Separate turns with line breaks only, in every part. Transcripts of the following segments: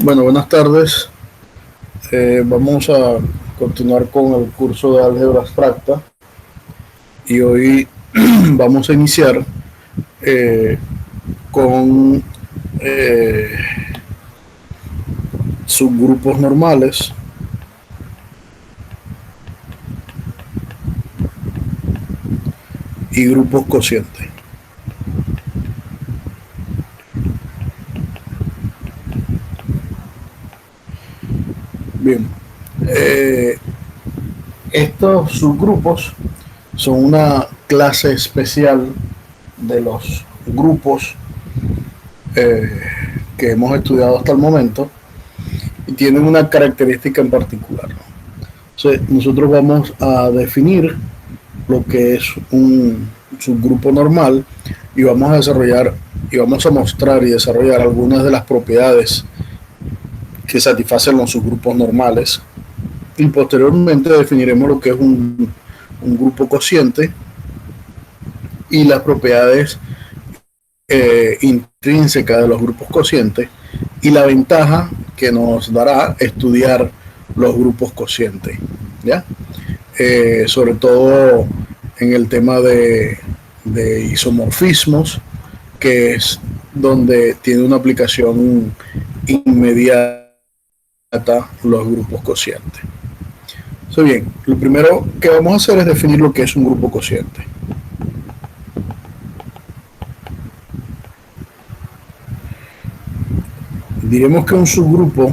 Bueno, buenas tardes. Vamos a continuar con el curso de álgebra abstracta y hoy vamos a iniciar eh, con subgrupos normales y grupos cocientes. Bien, estos subgrupos son una clase especial de los grupos que hemos estudiado hasta el momento y tienen una característica en particular. Entonces, nosotros vamos a definir lo que es un subgrupo normal y vamos a desarrollar y vamos a mostrar y desarrollar algunas de las propiedades que satisfacen los subgrupos normales, y posteriormente definiremos lo que es un grupo cociente y las propiedades intrínsecas de los grupos cocientes y la ventaja que nos dará estudiar los grupos cocientes, ¿ya? Sobre todo en el tema de isomorfismos, que es donde tiene una aplicación inmediata los grupos cocientes. Bien, lo primero que vamos a hacer es definir lo que es un grupo cociente. Diremos que un subgrupo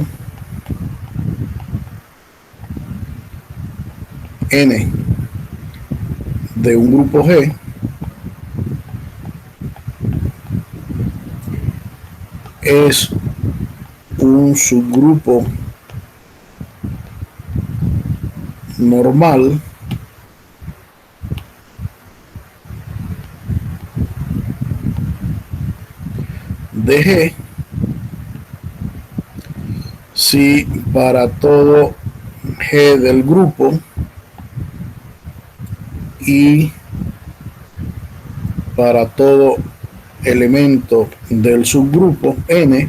n de un grupo G es un subgrupo normal de G si para todo G del grupo y para todo elemento del subgrupo n,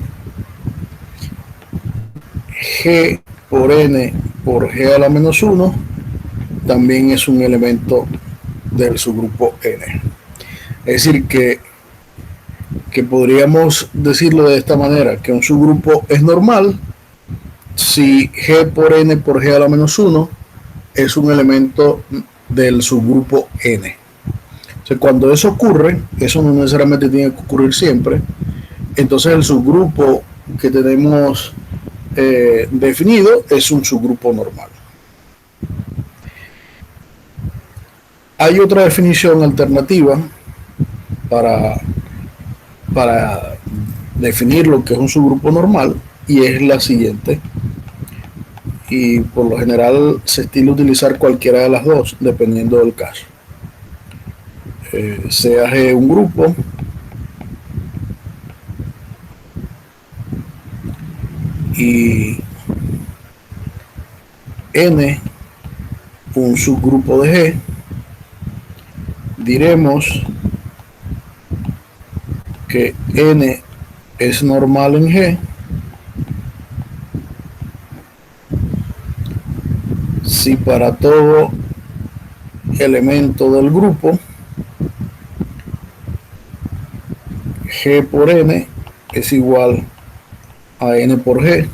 G por n por G a la menos 1 también es un elemento del subgrupo n. Es decir, que podríamos decirlo de esta manera, que un subgrupo es normal si G por n por G a la menos 1 es un elemento del subgrupo n. O sea, cuando eso ocurre, eso no necesariamente tiene que ocurrir siempre, entonces el subgrupo que tenemos definido es un subgrupo normal. Hay otra definición alternativa para definir lo que es un subgrupo normal, y es la siguiente, y por lo general se estila utilizar cualquiera de las dos dependiendo del caso. Sea G un grupo y n un subgrupo de G, diremos que n es normal en G si para todo elemento del grupo G por n es igual a n por G,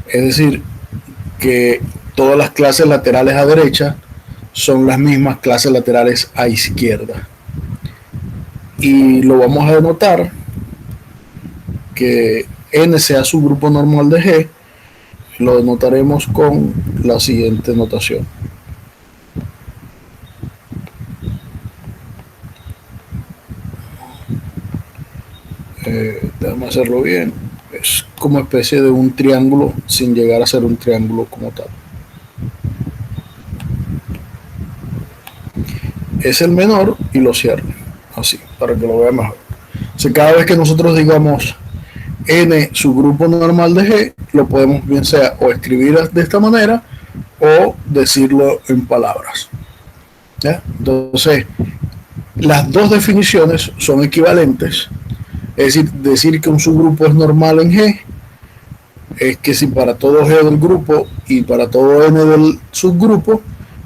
es decir, que todas las clases laterales a derecha son las mismas clases laterales a izquierda, y lo vamos a denotar que n sea subgrupo normal de G, lo denotaremos con la siguiente notación. Déjame hacerlo bien. Es como especie de un triángulo sin llegar a ser un triángulo como tal. Es el menor y lo cierro así para que lo vea mejor. O sea, cada vez que nosotros digamos n subgrupo normal de G, lo podemos bien sea o escribir de esta manera o decirlo en palabras, ¿ya? Entonces, las dos definiciones son equivalentes Es decir que un subgrupo es normal en G es que si para todo G del grupo y para todo N del subgrupo,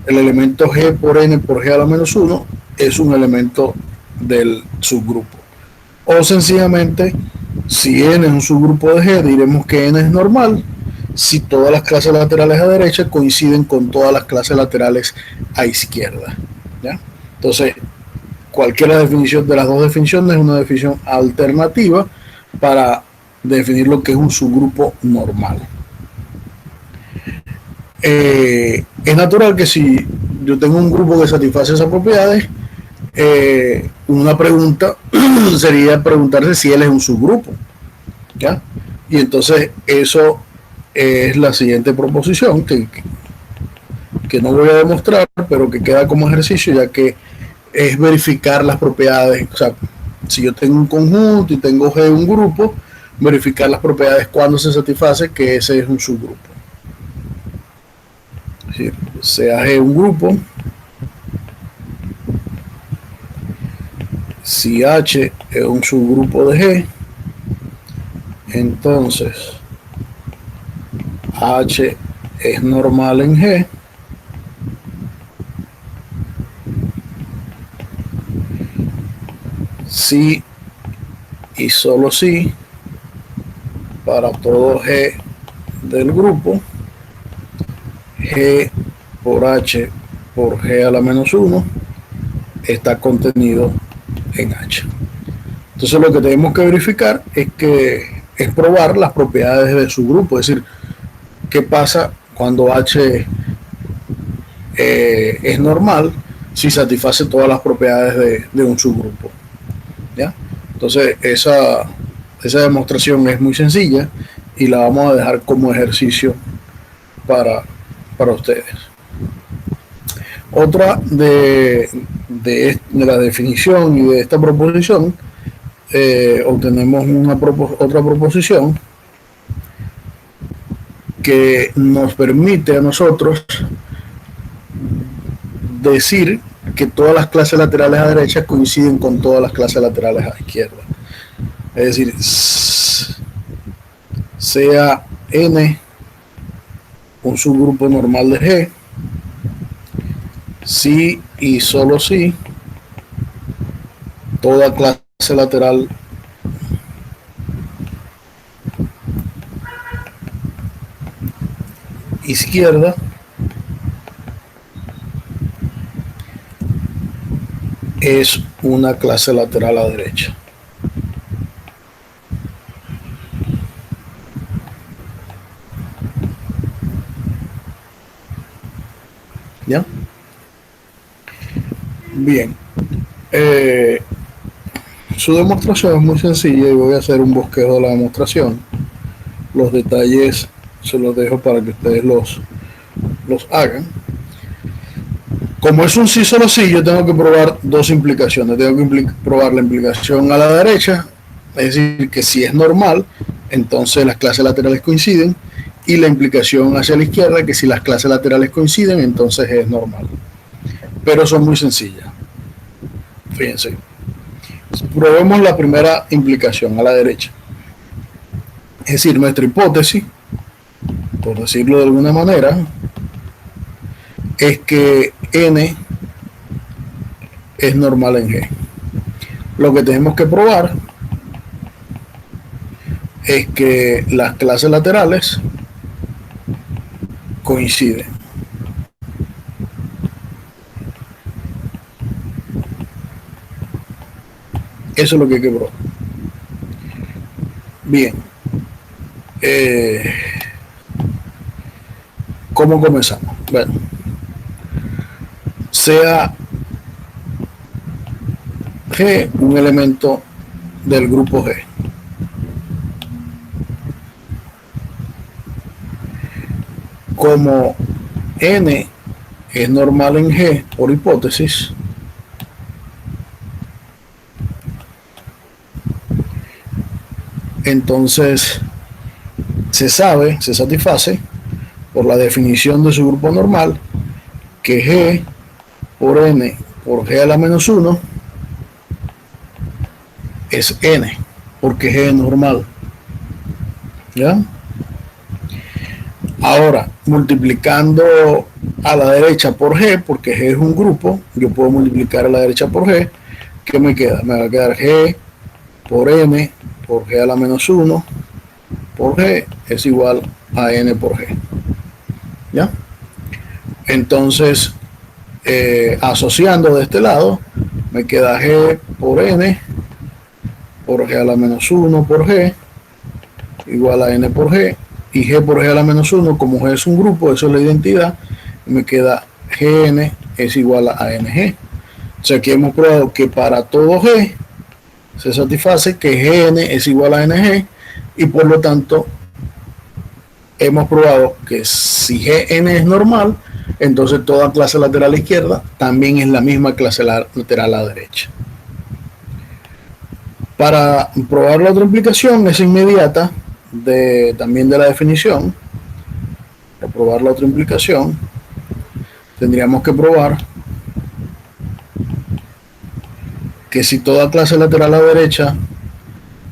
el elemento G por N por G a la menos 1 es un elemento del subgrupo. O sencillamente, si N es un subgrupo de G, diremos que N es normal si todas las clases laterales a derecha coinciden con todas las clases laterales a izquierda. ¿Ya? Entonces, cualquier definición de las dos definiciones es una definición alternativa para definir lo que es un subgrupo normal. Es natural que si yo tengo un grupo que satisface esas propiedades, una pregunta sería preguntarse si él es un subgrupo, ¿ya? Y entonces eso es la siguiente proposición que no voy a demostrar, pero que queda como ejercicio, ya que es verificar las propiedades. O sea, si yo tengo un conjunto y tengo G un grupo, verificar las propiedades cuando se satisface que ese es un subgrupo. Es decir, sea G un grupo, si H es un subgrupo de G, entonces H es normal en G si y solo si para todo G del grupo, G por H por G a la menos 1 está contenido en H. Entonces lo que tenemos que verificar es probar las propiedades de su grupo, es decir, qué pasa cuando H es normal si satisface todas las propiedades de un subgrupo. ¿Ya? Entonces esa demostración es muy sencilla y la vamos a dejar como ejercicio para ustedes. Otra de la definición y de esta proposición, obtenemos otra proposición que nos permite a nosotros decir que todas las clases laterales a derecha coinciden con todas las clases laterales a izquierda. Es decir, sea N un subgrupo normal de G, si y solo si toda clase lateral izquierda es una clase lateral a derecha. ¿Ya? Bien. Su demostración es muy sencilla y voy a hacer un bosquejo de la demostración. Los detalles se los dejo para que ustedes los hagan. Como es un sí solo sí, yo tengo que probar dos implicaciones. Tengo que probar la implicación a la derecha, es decir, que si es normal, entonces las clases laterales coinciden, y la implicación hacia la izquierda, que si las clases laterales coinciden, entonces es normal. Pero son muy sencillas. Fíjense. Probemos la primera implicación a la derecha. Es decir, nuestra hipótesis, por decirlo de alguna manera, es que N es normal en G. Lo que tenemos que probar es que las clases laterales coinciden. Eso es lo que hay que probar. Bien. ¿Cómo comenzamos? Bueno, sea G un elemento del grupo G. Como N es normal en G por hipótesis, entonces se satisface por la definición de su grupo normal que G por N por G a la menos 1 es N, porque G es normal. ¿Ya? Ahora, multiplicando a la derecha por G, porque G es un grupo, yo puedo multiplicar a la derecha por G. ¿Qué me queda? Me va a quedar G por N por G a la menos 1 por G es igual a N por G. ¿Ya? Entonces, asociando de este lado, me queda G por N por G a la menos 1 por G igual a N por G, y G por G a la menos 1, como G es un grupo, eso es la identidad, me queda Gn es igual a NG. O sea, aquí hemos probado que para todo G se satisface que Gn es igual a NG, y por lo tanto hemos probado que si Gn es normal, entonces toda clase lateral a la izquierda también es la misma clase lateral a la derecha. Para probar la otra implicación es inmediata también de la definición. Para probar la otra implicación tendríamos que probar que si toda clase lateral a la derecha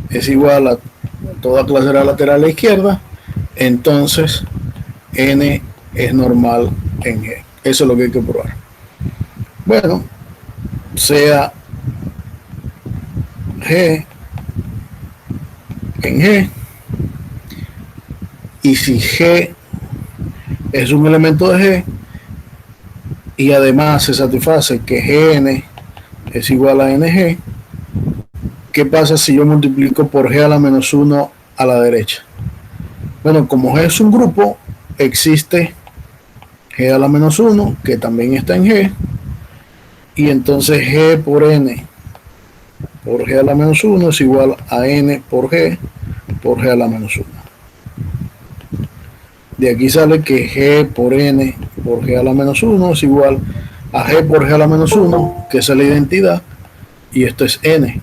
es igual a toda clase lateral a la izquierda, entonces N es normal en G. Eso es lo que hay que probar. Bueno, sea G en G, y si G es un elemento de G y además se satisface que Gn es igual a NG, ¿qué pasa si yo multiplico por G a la menos 1 a la derecha? Bueno, como G es un grupo, existe G a la menos 1, que también está en G, y entonces G por N por G a la menos 1 es igual a N por G a la menos 1. De aquí sale que G por N por G a la menos 1 es igual a G por G a la menos 1, que es la identidad, y esto es N.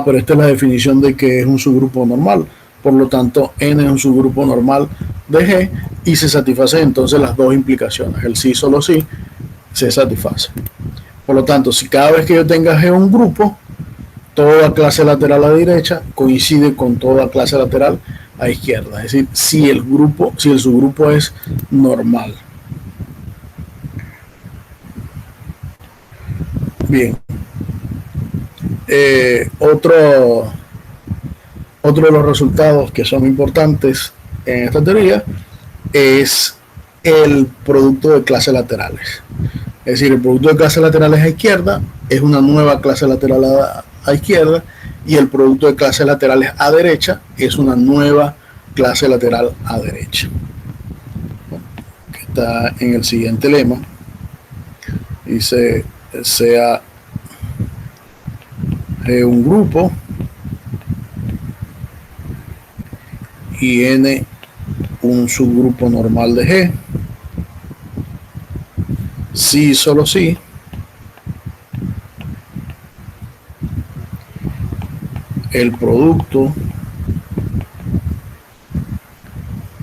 Pero esta es la definición de que es un subgrupo normal. Por lo tanto, N es un subgrupo normal de G y se satisfacen entonces las dos implicaciones. El sí, solo sí, se satisface. Por lo tanto, si cada vez que yo tenga G un grupo, toda clase lateral a la derecha coincide con toda clase lateral a izquierda. Es decir, si el subgrupo es normal. Bien. Otro de los resultados que son importantes en esta teoría es el producto de clases laterales. Es decir, el producto de clases laterales a izquierda es una nueva clase lateral a izquierda, y el producto de clases laterales a derecha es una nueva clase lateral a derecha. Que está en el siguiente lema. Dice, sea G un grupo y N un subgrupo normal de G, sí, solo sí, el producto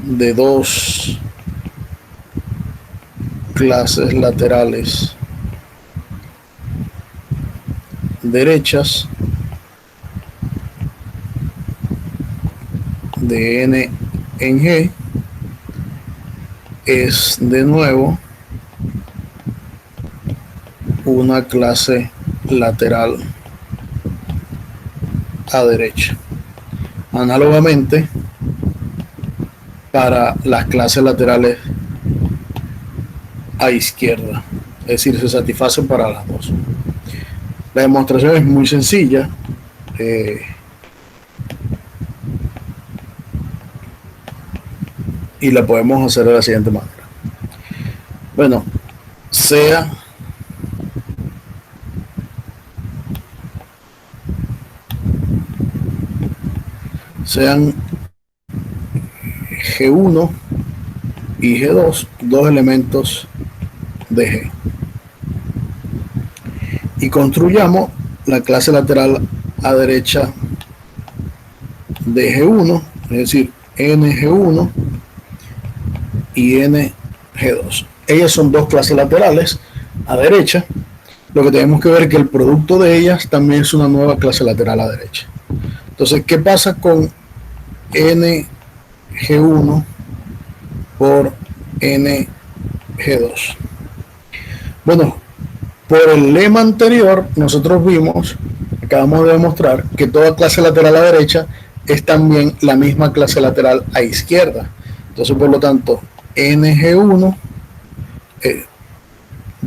de dos clases laterales derechas de N en G es de nuevo una clase lateral a derecha. Análogamente, para las clases laterales a izquierda, es decir, se satisfacen para las dos. La demostración es muy sencilla. Y la podemos hacer de la siguiente manera. Bueno, sean G1 y G2 dos elementos de G, y construyamos la clase lateral a derecha de G1, es decir, NG1 y NG2. Ellas son dos clases laterales a derecha. Lo que tenemos que ver es que el producto de ellas también es una nueva clase lateral a derecha. Entonces, ¿qué pasa con NG1 por NG2? Bueno, por el lema anterior, nosotros acabamos de demostrar que toda clase lateral a derecha es también la misma clase lateral a izquierda. Entonces, por lo tanto, NG1,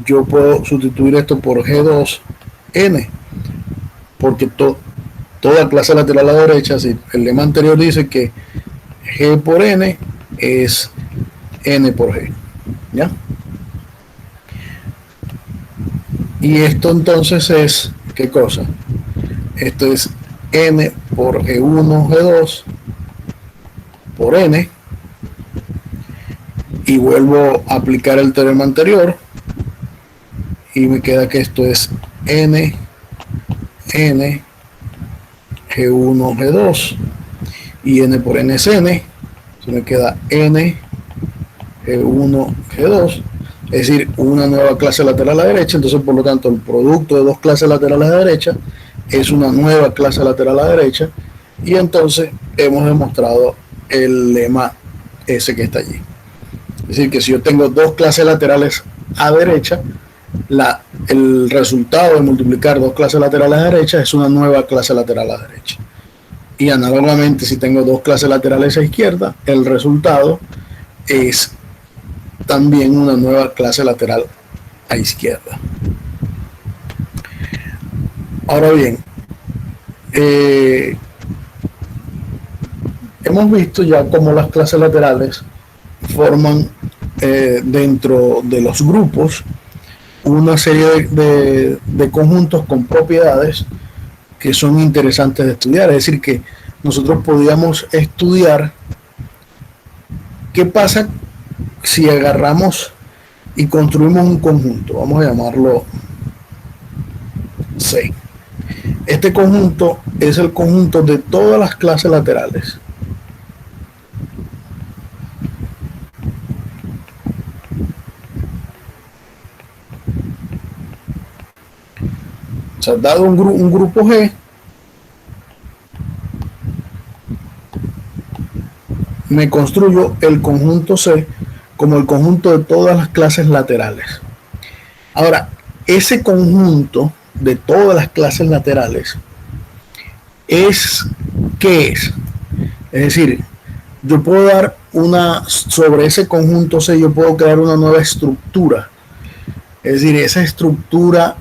yo puedo sustituir esto por G2N, porque toda clase lateral a derecha, si el lema anterior dice que G por N es N por G, ¿ya? Y esto entonces es, ¿qué cosa? Esto es N por G1, G2 por N, y vuelvo a aplicar el teorema anterior y me queda que esto es N G1, G2 y N por N es N. Se me queda N G1, G2, es decir, una nueva clase lateral a la derecha. Entonces, por lo tanto, el producto de dos clases laterales a la derecha es una nueva clase lateral a la derecha, y entonces hemos demostrado el lema ese que está allí. Es decir, que si yo tengo dos clases laterales a derecha, el resultado de multiplicar dos clases laterales a derecha es una nueva clase lateral a derecha. Y análogamente, si tengo dos clases laterales a izquierda, el resultado es también una nueva clase lateral a izquierda. Ahora bien, hemos visto ya cómo las clases laterales forman dentro de los grupos una serie de conjuntos con propiedades que son interesantes de estudiar. Es decir, que nosotros podríamos estudiar qué pasa si agarramos y construimos un conjunto. Vamos a llamarlo C. Este conjunto es el conjunto de todas las clases laterales. O sea, dado un grupo G, me construyo el conjunto C como el conjunto de todas las clases laterales. Ahora, ese conjunto de todas las clases laterales ¿qué es? Es decir, yo puedo dar sobre ese conjunto C, yo puedo crear una nueva estructura. Es decir, esa estructura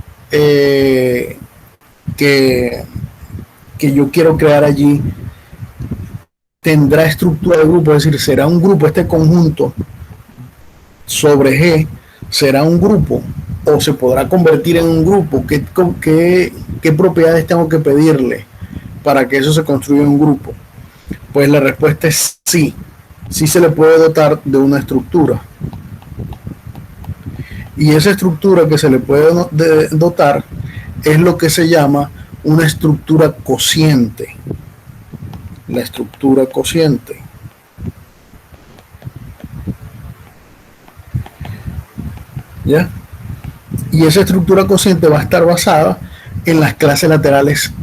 que yo quiero crear allí tendrá estructura de grupo, es decir, será un grupo. Este conjunto sobre G será un grupo, o se podrá convertir en un grupo. ¿Qué propiedades tengo que pedirle para que eso se construya en un grupo? Pues la respuesta es sí. Sí se le puede dotar de una estructura. Y esa estructura que se le puede dotar es lo que se llama una estructura cociente. La estructura cociente. ¿Ya? Y esa estructura cociente va a estar basada en las clases laterales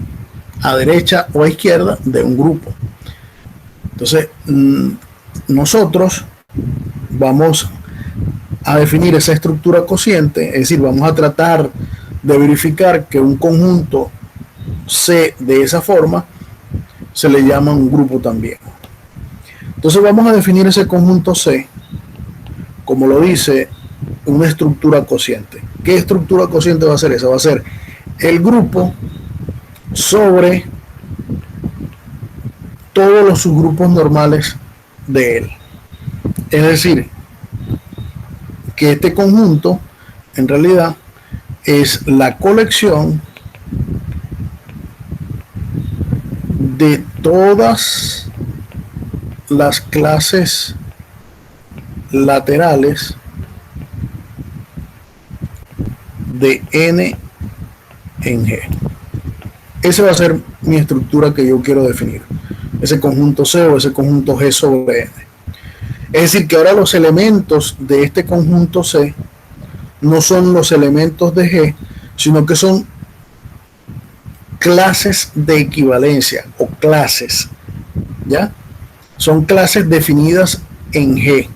a derecha o a izquierda de un grupo. Entonces, nosotros vamos a definir esa estructura cociente, es decir, vamos a tratar de verificar que un conjunto C de esa forma se le llama un grupo también. Entonces vamos a definir ese conjunto C, como lo dice, una estructura cociente. ¿Qué estructura cociente va a ser esa? Va a ser el grupo sobre todos los subgrupos normales de él. Es decir, que este conjunto en realidad es la colección de todas las clases laterales de N en G. Esa va a ser mi estructura que yo quiero definir, ese conjunto C o ese conjunto G sobre N. Es decir, que ahora los elementos de este conjunto C no son los elementos de G, sino que son clases de equivalencia o clases, ¿ya? Son clases definidas en G,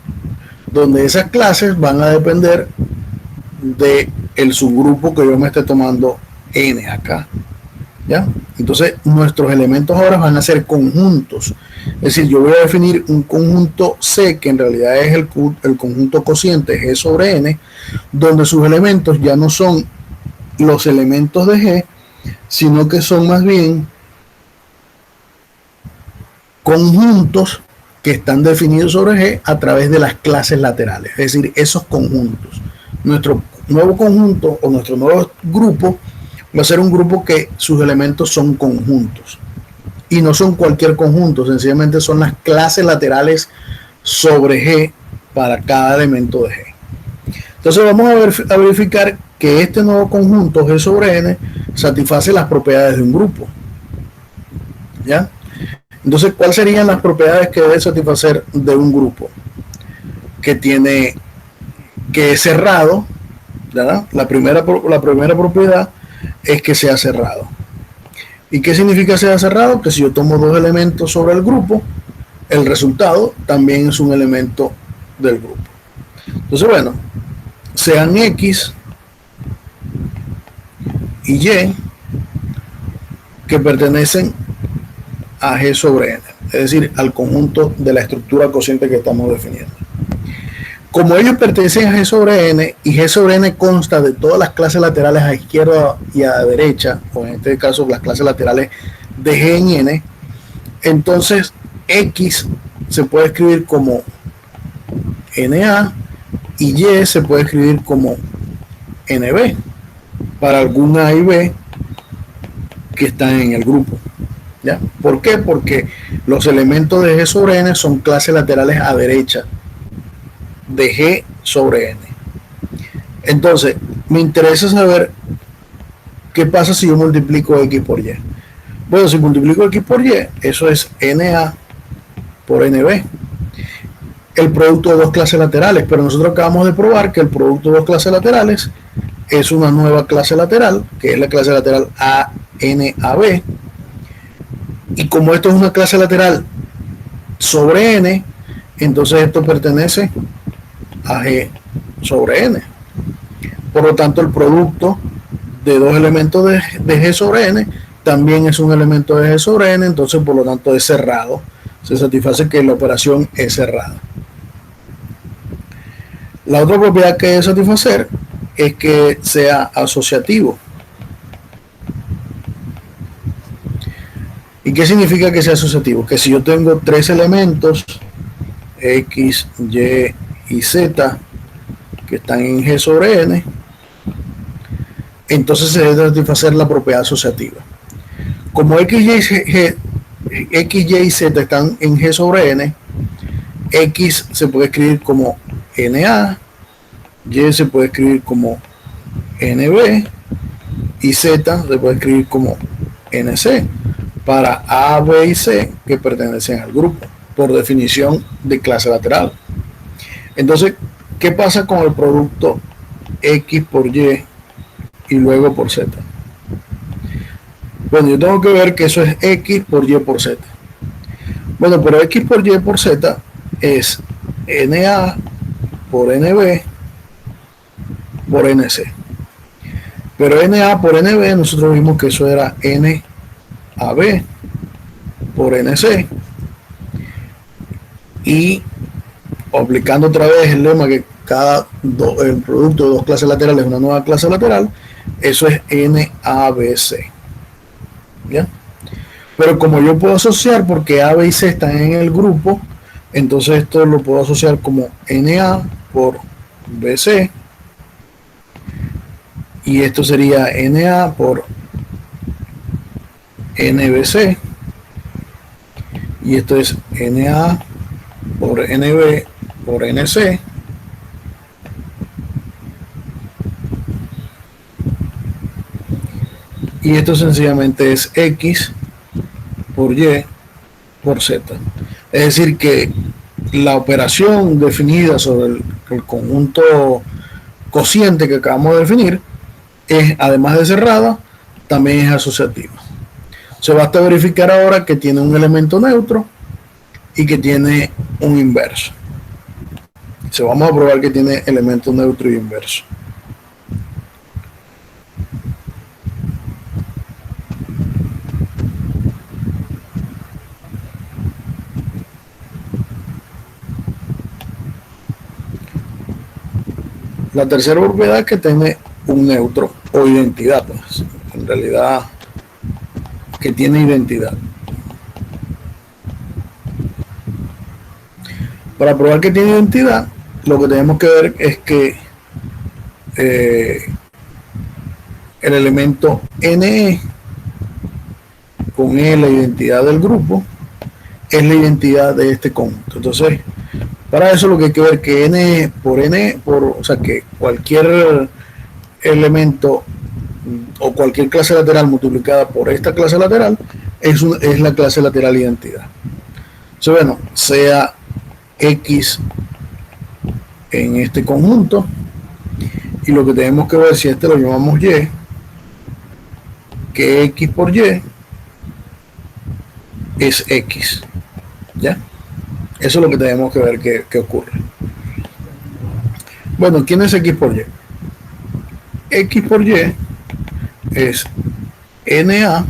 donde esas clases van a depender de el subgrupo que yo me esté tomando N acá, ¿ya? Entonces nuestros elementos ahora van a ser conjuntos, es decir, yo voy a definir un conjunto C que en realidad es el conjunto cociente G sobre N, donde sus elementos ya no son los elementos de G, sino que son más bien conjuntos que están definidos sobre G a través de las clases laterales, es decir, esos conjuntos. Nuestro nuevo conjunto o nuestro nuevo grupo va a ser un grupo que sus elementos son conjuntos y no son cualquier conjunto, sencillamente son las clases laterales sobre G para cada elemento de G. Entonces vamos a verificar que este nuevo conjunto G sobre N satisface las propiedades de un grupo, ¿ya? Entonces, ¿cuáles serían las propiedades que debe satisfacer de un grupo? Que es cerrado, ¿verdad? La primera propiedad es que sea cerrado. ¿Y qué significa sea cerrado? Que si yo tomo dos elementos sobre el grupo, el resultado también es un elemento del grupo. Entonces, bueno, sean X y Y que pertenecen a G sobre N, es decir, al conjunto de la estructura cociente que estamos definiendo. Como ellos pertenecen a G sobre N y G sobre N consta de todas las clases laterales a izquierda y a derecha, o en este caso las clases laterales de G en N, entonces X se puede escribir como NA y Y se puede escribir como NB para algún A y B que están en el grupo, ¿ya? ¿Por qué? Porque los elementos de G sobre N son clases laterales a derecha de G sobre N. Entonces, me interesa saber qué pasa si yo multiplico X por Y. Bueno, si multiplico X por Y, eso es NA por NB, el producto de dos clases laterales, pero nosotros acabamos de probar que el producto de dos clases laterales es una nueva clase lateral, que es la clase lateral ANAB, y como esto es una clase lateral sobre N, entonces esto pertenece a G sobre N. Por lo tanto, el producto de dos elementos de G sobre N también es un elemento de G sobre N, entonces por lo tanto es cerrado. Se satisface que la operación es cerrada. La otra propiedad que debe satisfacer es que sea asociativo. ¿Y qué significa que sea asociativo? Que si yo tengo tres elementos, X, Y y Z, que están en G sobre N, entonces se debe satisfacer la propiedad asociativa. Como X, Y y Z están en G sobre N, X se puede escribir como NA, Y se puede escribir como NB y Z se puede escribir como NC para A, B y C que pertenecen al grupo, por definición de clase lateral. Entonces, ¿qué pasa con el producto X por Y y luego por Z? Bueno, yo tengo que ver que eso es X por Y por Z. Bueno, pero X por Y por Z es NA por NB por NC. Pero NA por NB nosotros vimos que eso era NAB por NC. Y aplicando otra vez el lema que el producto de dos clases laterales es una nueva clase lateral, eso es NABC. ¿Ya? Pero como yo puedo asociar porque A, B y C están en el grupo, entonces esto lo puedo asociar como NA por BC y esto sería NA por NBC y esto es NA por NB por NC y esto sencillamente es X por Y por Z. Es decir que la operación definida sobre el conjunto cociente que acabamos de definir es, además de cerrada, también es asociativa. Se basta verificar ahora que tiene un elemento neutro y que tiene un inverso. Vamos a probar que tiene elemento neutro y inverso. La tercera propiedad es que tiene un neutro o identidad, pues, en realidad que tiene identidad. Para probar que tiene identidad, lo que tenemos que ver es que el elemento NE con E, la identidad del grupo, es la identidad de este conjunto. Entonces, para eso lo que hay que ver que N por N, o sea que cualquier elemento o cualquier clase lateral multiplicada por esta clase lateral es la clase lateral identidad. Entonces, bueno, sea X en este conjunto, y lo que tenemos que ver si este lo llamamos Y, que X por Y es X, ¿ya? Eso es lo que tenemos que ver que ocurre. Bueno, ¿quién es X por Y? X por Y es NA,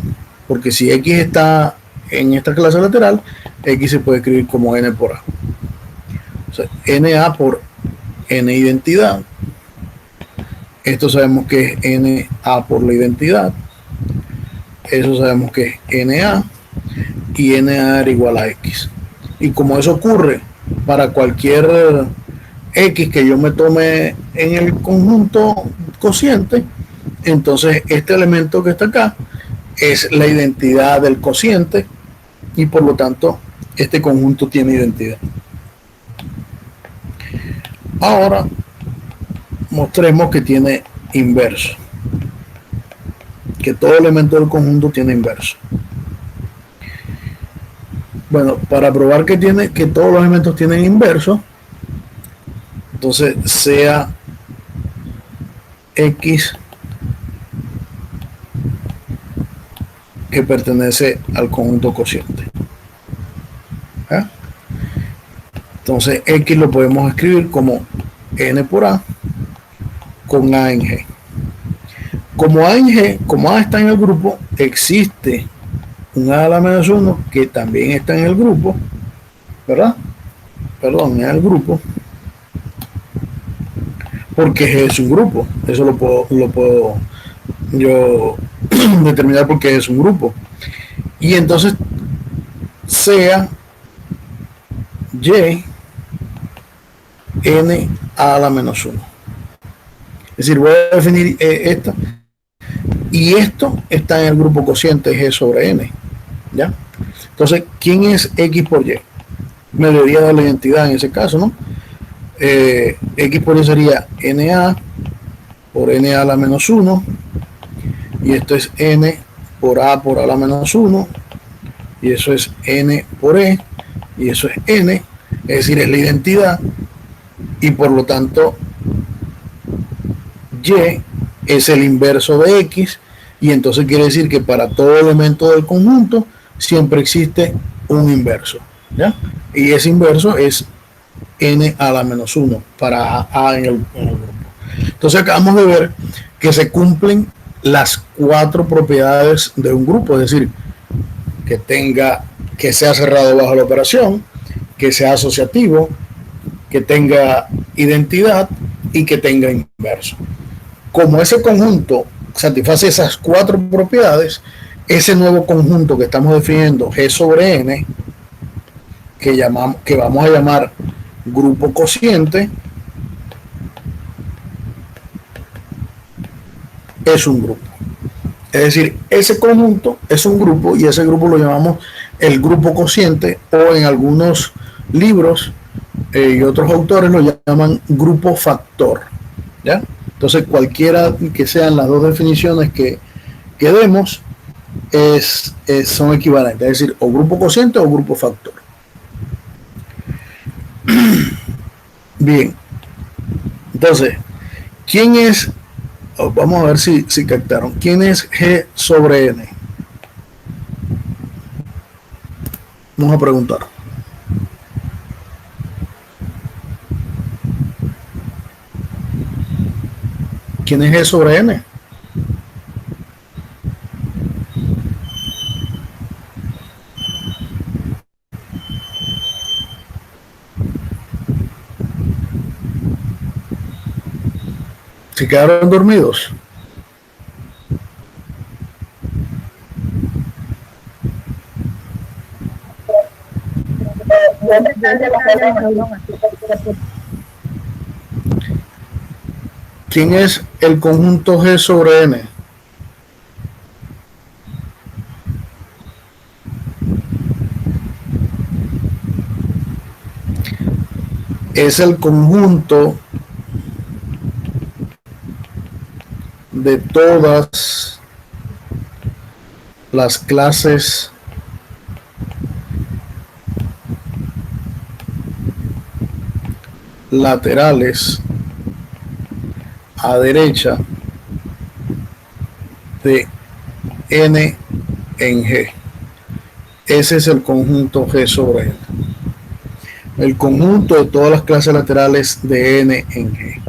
porque si X está en esta clase lateral, X se puede escribir como N por A. O sea, NA por N identidad. Esto sabemos que es NA por la identidad. Eso sabemos que es NA. Y NA era igual a X. Y como eso ocurre para cualquier X que yo me tome en el conjunto cociente, entonces este elemento que está acá es la identidad del cociente y por lo tanto este conjunto tiene identidad. Ahora mostremos que tiene inverso, que todo elemento del conjunto tiene inverso. Bueno, para probar que todos los elementos tienen inverso, entonces sea X que pertenece al conjunto cociente. ¿Eh? Entonces X lo podemos escribir como N por A con A en G. Como A en G, como A está en el grupo, existe un A a la menos 1 que también está en el grupo, ¿verdad? Perdón, en el grupo, porque G es un grupo. Eso lo puedo yo determinar porque es un grupo. Y entonces sea Y N a la menos 1. Es decir, voy a definir esta. Y esto está en el grupo cociente G sobre N. ¿Ya? Entonces, ¿quién es X por Y? Me debería dar la identidad en ese caso, ¿no? X por Y sería NA por NA a la menos 1. Y esto es N por A la menos 1. Y eso es N por E. Y eso es N. Es decir, es la identidad. Y por lo tanto, Y es el inverso de X. Y entonces quiere decir que para todo elemento del conjunto siempre existe un inverso, ¿ya? Y ese inverso es N a la menos 1 para A en el grupo. Entonces acabamos de ver que se cumplen las 4 propiedades de un grupo, es decir, que sea cerrado bajo la operación, que sea asociativo, que tenga identidad y que tenga inverso. Como ese conjunto satisface esas 4 propiedades, ese nuevo conjunto que estamos definiendo, G sobre N, que vamos a llamar grupo cociente, es un grupo. Es decir, ese conjunto es un grupo y ese grupo lo llamamos el grupo cociente, o en algunos libros y otros autores lo llaman grupo factor, ¿ya? Entonces cualquiera que sean las dos definiciones que demos son equivalentes, es decir, o grupo cociente o grupo factor. Bien, entonces, ¿quién es? Vamos a ver si captaron. ¿Quién es G sobre N? Vamos a preguntar. ¿Quién es G sobre N? ¿Se quedaron dormidos? ¿Quién es el conjunto G sobre N? Es el conjunto de todas las clases laterales a derecha de N en G. Ese es el conjunto G sobre N. El conjunto de todas las clases laterales de N en G.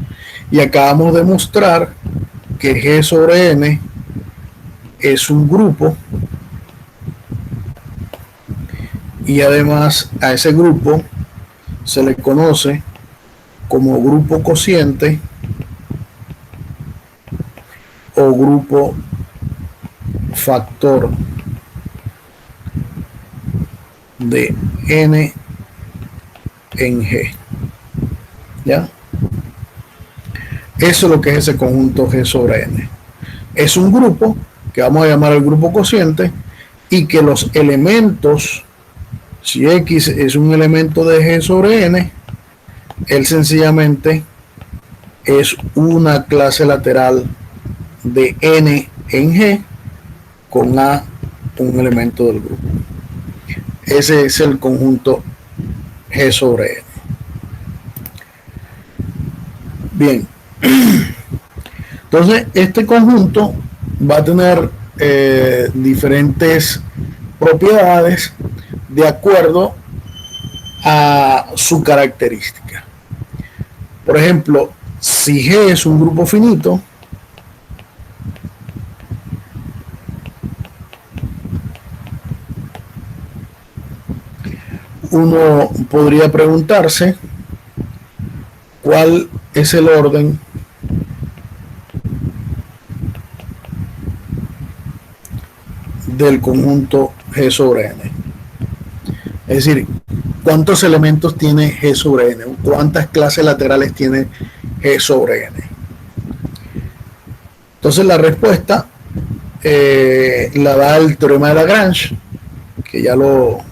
Y acabamos de mostrar que G sobre N es un grupo, y además a ese grupo se le conoce como grupo cociente o grupo factor de N en G. ¿Ya? Eso es lo que es ese conjunto G sobre N. Es un grupo que vamos a llamar el grupo cociente, y que los elementos, si X es un elemento de G sobre N, él sencillamente es una clase lateral de N en G con A un elemento del grupo. Ese es el conjunto G sobre N. Bien, entonces este conjunto va a tener diferentes propiedades de acuerdo a su característica. Por ejemplo, si G es un grupo finito, uno podría preguntarse cuál es el orden del conjunto G sobre N. Es decir, ¿cuántos elementos tiene G sobre N? ¿Cuántas clases laterales tiene G sobre N? Entonces la respuesta la da el teorema de Lagrange, que ya lo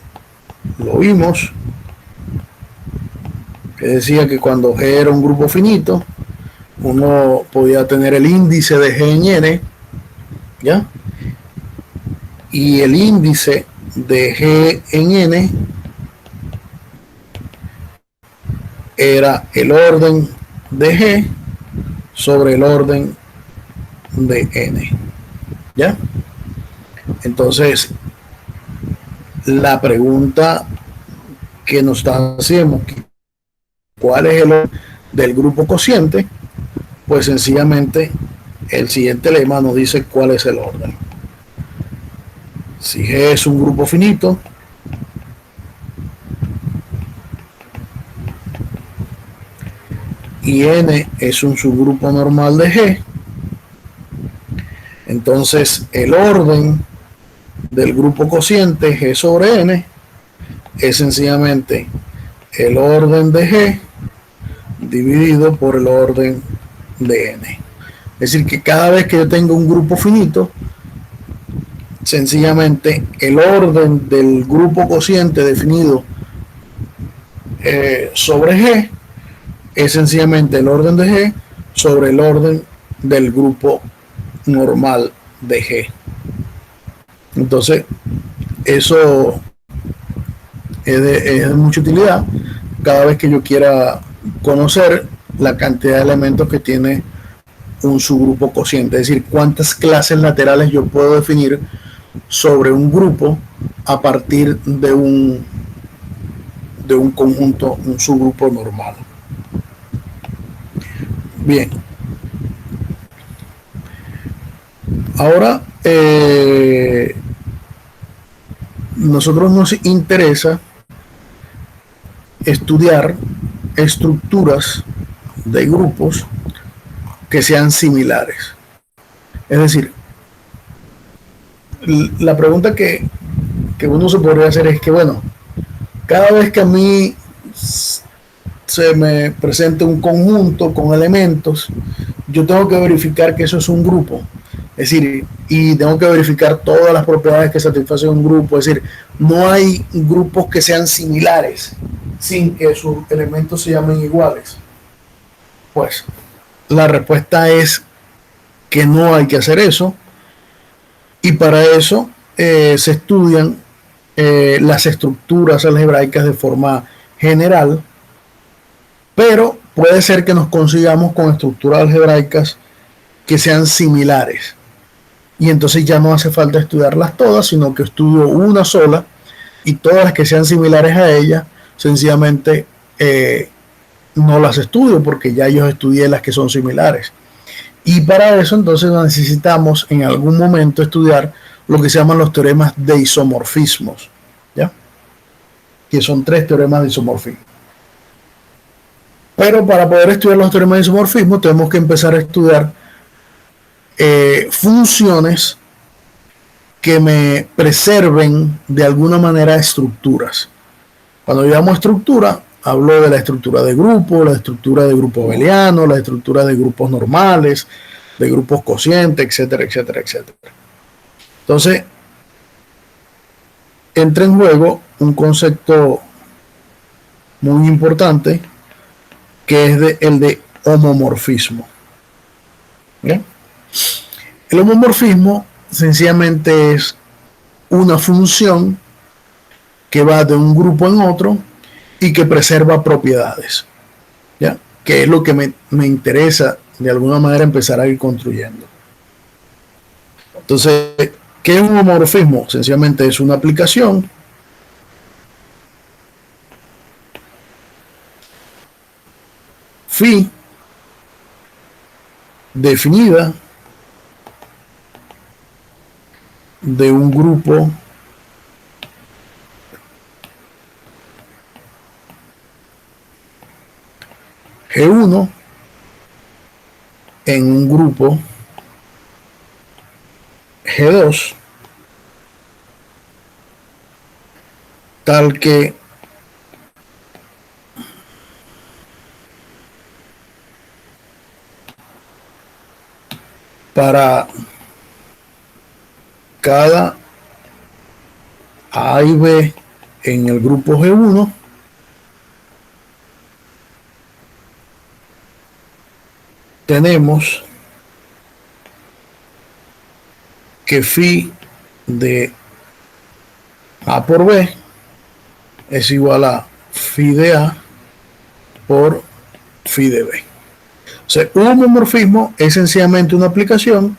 vimos, que decía que cuando G era un grupo finito, uno podía tener el índice de G en N, ¿ya? Y el índice de G en N era el orden de G sobre el orden de N, ¿ya? Entonces, la pregunta que nos hacemos, ¿cuál es el orden del grupo cociente? Pues sencillamente el siguiente lema nos dice cuál es el orden. Si G es un grupo finito, y N es un subgrupo normal de G, entonces el orden del grupo cociente G sobre N es sencillamente el orden de G dividido por el orden de N. Es decir, que cada vez que yo tengo un grupo finito, sencillamente el orden del grupo cociente definido sobre G es sencillamente el orden de G sobre el orden del grupo normal de G. Entonces, eso es de mucha utilidad cada vez que yo quiera conocer la cantidad de elementos que tiene un subgrupo cociente, es decir, cuántas clases laterales yo puedo definir sobre un grupo a partir de un conjunto, un subgrupo normal. Bien. Ahora, nosotros nos interesa estudiar estructuras de grupos que sean similares. Es decir, la pregunta que uno se podría hacer es que, bueno, cada vez que a mí se me presente un conjunto con elementos, yo tengo que verificar que eso es un grupo. Es decir, y tengo que verificar todas las propiedades que satisfacen un grupo. Es decir, no hay grupos que sean similares sin que sus elementos se llamen iguales. Pues la respuesta es que no hay que hacer eso, y para eso se estudian las estructuras algebraicas de forma general, pero puede ser que nos consigamos con estructuras algebraicas que sean similares, y entonces ya no hace falta estudiarlas todas, sino que estudio una sola, y todas las que sean similares a ella, sencillamente no las estudio, porque ya yo estudié las que son similares. Y para eso entonces necesitamos en algún momento estudiar lo que se llaman los teoremas de isomorfismos, ¿ya? Que son 3 teoremas de isomorfismo. Pero para poder estudiar los teoremas de isomorfismo tenemos que empezar a estudiar funciones que me preserven de alguna manera estructuras. Cuando yo llamo estructura, hablo de la estructura de grupo, la estructura de grupo abeliano, la estructura de grupos normales, de grupos cocientes, etcétera, etcétera, etcétera. Entonces, entra en juego un concepto muy importante, que es el de homomorfismo. ¿Bien? El homomorfismo sencillamente es una función que va de un grupo en otro y que preserva propiedades, ¿ya? Que es lo que me interesa de alguna manera empezar a ir construyendo. Entonces, ¿qué es un homomorfismo? Sencillamente es una aplicación phi definida de un grupo G1 en un grupo G2, tal que para cada A y B en el grupo G1 tenemos que phi de A por B es igual a phi de A por phi de B. O sea, un homomorfismo es sencillamente una aplicación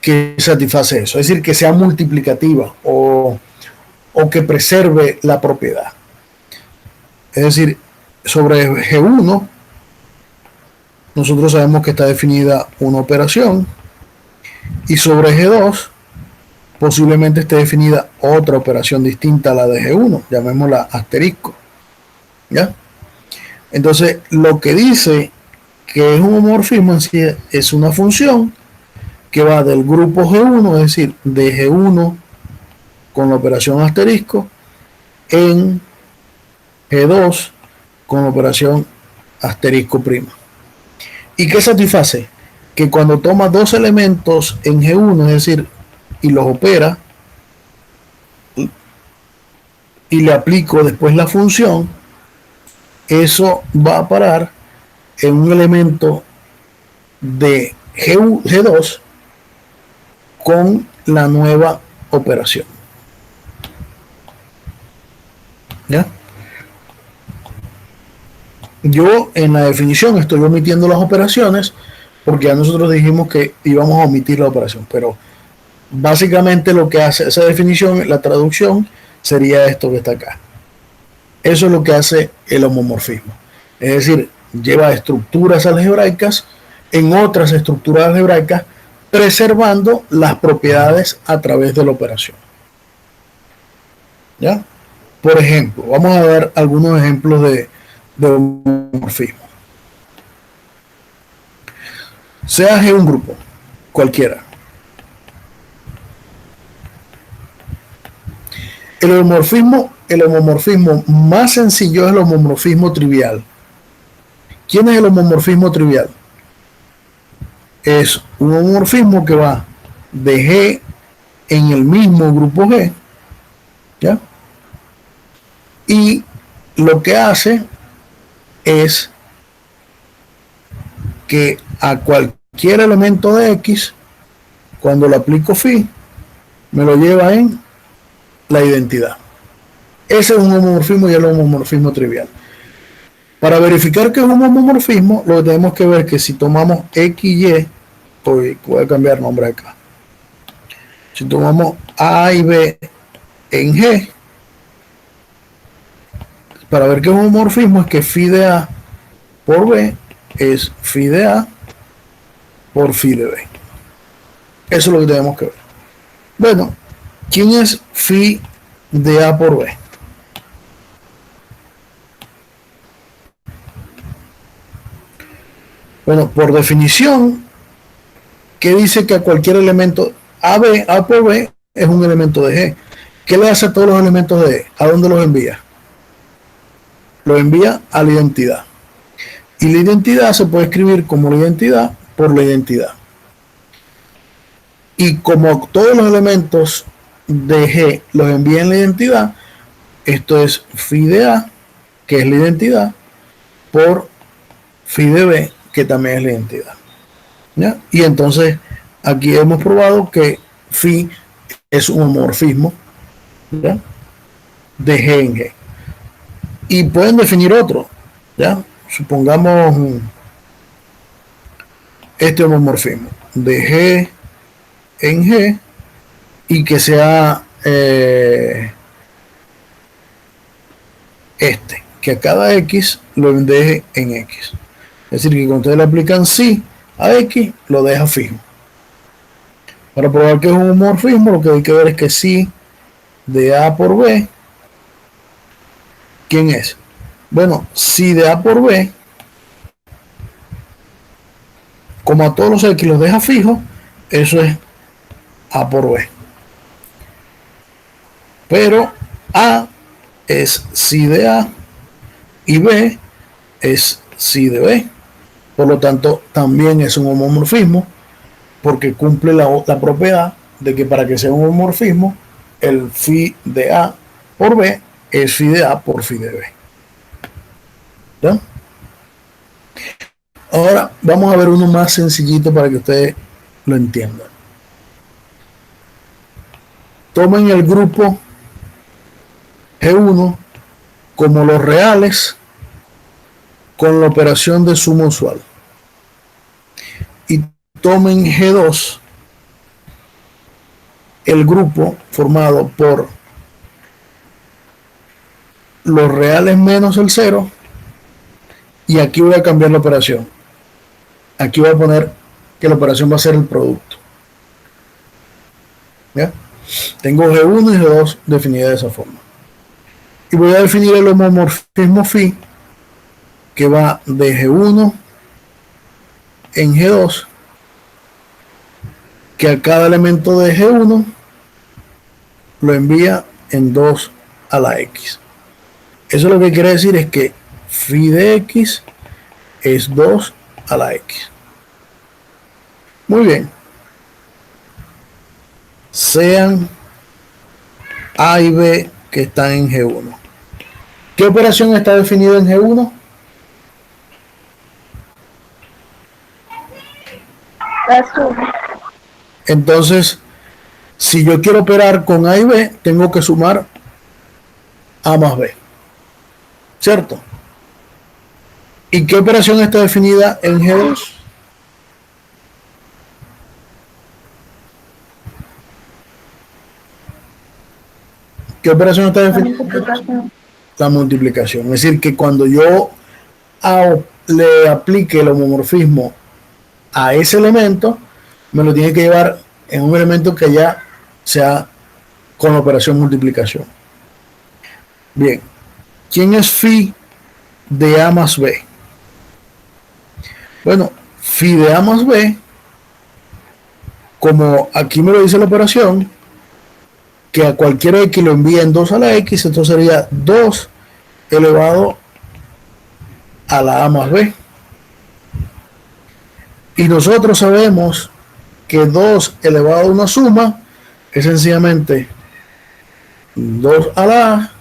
que satisface eso, es decir, que sea multiplicativa o que preserve la propiedad. Es decir, sobre G1 nosotros sabemos que está definida una operación, y sobre G2 posiblemente esté definida otra operación distinta a la de G1, llamémosla asterisco, ¿ya? Entonces, lo que dice que es un homomorfismo en sí es una función que va del grupo G1, es decir, de G1 con la operación asterisco, en G2 con la operación asterisco prima. ¿Y qué satisface? Que cuando toma dos elementos en G1, es decir, y los opera, y le aplico después la función, eso va a parar en un elemento de G2 con la nueva operación. ¿Ya? Yo en la definición estoy omitiendo las operaciones porque ya nosotros dijimos que íbamos a omitir la operación, pero básicamente lo que hace esa definición, la traducción, sería esto que está acá. Eso es lo que hace el homomorfismo. Es decir, lleva estructuras algebraicas en otras estructuras algebraicas, preservando las propiedades a través de la operación. ¿Ya? Por ejemplo, vamos a ver algunos ejemplos de homomorfismo. Sea G un grupo, cualquiera. El homomorfismo más sencillo es el homomorfismo trivial. ¿Quién es el homomorfismo trivial? Es un homomorfismo que va de G en el mismo grupo G, ¿ya? Y lo que hace es que a cualquier elemento de X, cuando le aplico phi, me lo lleva en la identidad. Ese es un homomorfismo y el homomorfismo trivial. Para verificar que es un homomorfismo, lo que tenemos que ver es que si tomamos X y Y, voy a cambiar nombre acá. Si tomamos A y B en G, para ver que es un homomorfismo es que phi de A por B es phi de A por phi de B. Eso es lo que tenemos que ver. Bueno, ¿quién es phi de A por B? Bueno, por definición, que dice que a cualquier elemento A por B es un elemento de G. ¿Qué le hace a todos los elementos de E? ¿A dónde los envía? Los envía a la identidad. Y la identidad se puede escribir como la identidad por la identidad. Y como todos los elementos de G los envía en la identidad, esto es phi de A, que es la identidad, por phi de B, que también es la identidad. ¿Ya? Y entonces aquí hemos probado que phi es un homomorfismo, ¿ya?, de G en G. Y pueden definir otro, ¿ya? Supongamos este homomorfismo de G en G y que sea que a cada X lo deje en X. Es decir, que cuando ustedes le aplican sí a X, lo deja fijo. Para probar que es un homomorfismo, lo que hay que ver es que sí de A por B, ¿quién es? Bueno, si de A por B, como a todos los X los deja fijos, eso es A por B. Pero A es sí de A y B es sí de B. Por lo tanto, también es un homomorfismo porque cumple la propiedad de que para que sea un homomorfismo, el phi de A por B es phi de A por phi de B. ¿Ya? Ahora vamos a ver uno más sencillito para que ustedes lo entiendan. Tomen el grupo G1 como los reales con la operación de suma usual. Y tomen G2 el grupo formado por los reales menos el 0, y aquí voy a cambiar la operación. Aquí voy a poner que la operación va a ser el producto. ¿Ya? Tengo G1 y G2 definidas de esa forma. Y voy a definir el homomorfismo phi, que va de G1 en G2, que a cada elemento de G1 lo envía en 2 a la X. Eso lo que quiere decir es que phi de X es 2 a la X. Muy bien. Sean A y B que están en G1. ¿Qué operación está definida en G1?
La suma.
Entonces, si yo quiero operar con A y B, tengo que sumar A más B. ¿Cierto? ¿Y qué operación está definida en G2? ¿Qué operación está
La
definiendo?
multiplicación.
La multiplicación. Es decir, que cuando yo le aplique el homomorfismo a ese elemento, me lo tiene que llevar en un elemento que ya sea con la operación multiplicación. Bien, ¿quién es phi de A más B? Bueno, phi de A más B, como aquí me lo dice la operación, que a cualquier X lo envía en 2 a la X, entonces sería 2 elevado a la A más B. Y nosotros sabemos que 2 elevado a una suma es sencillamente 2 a la A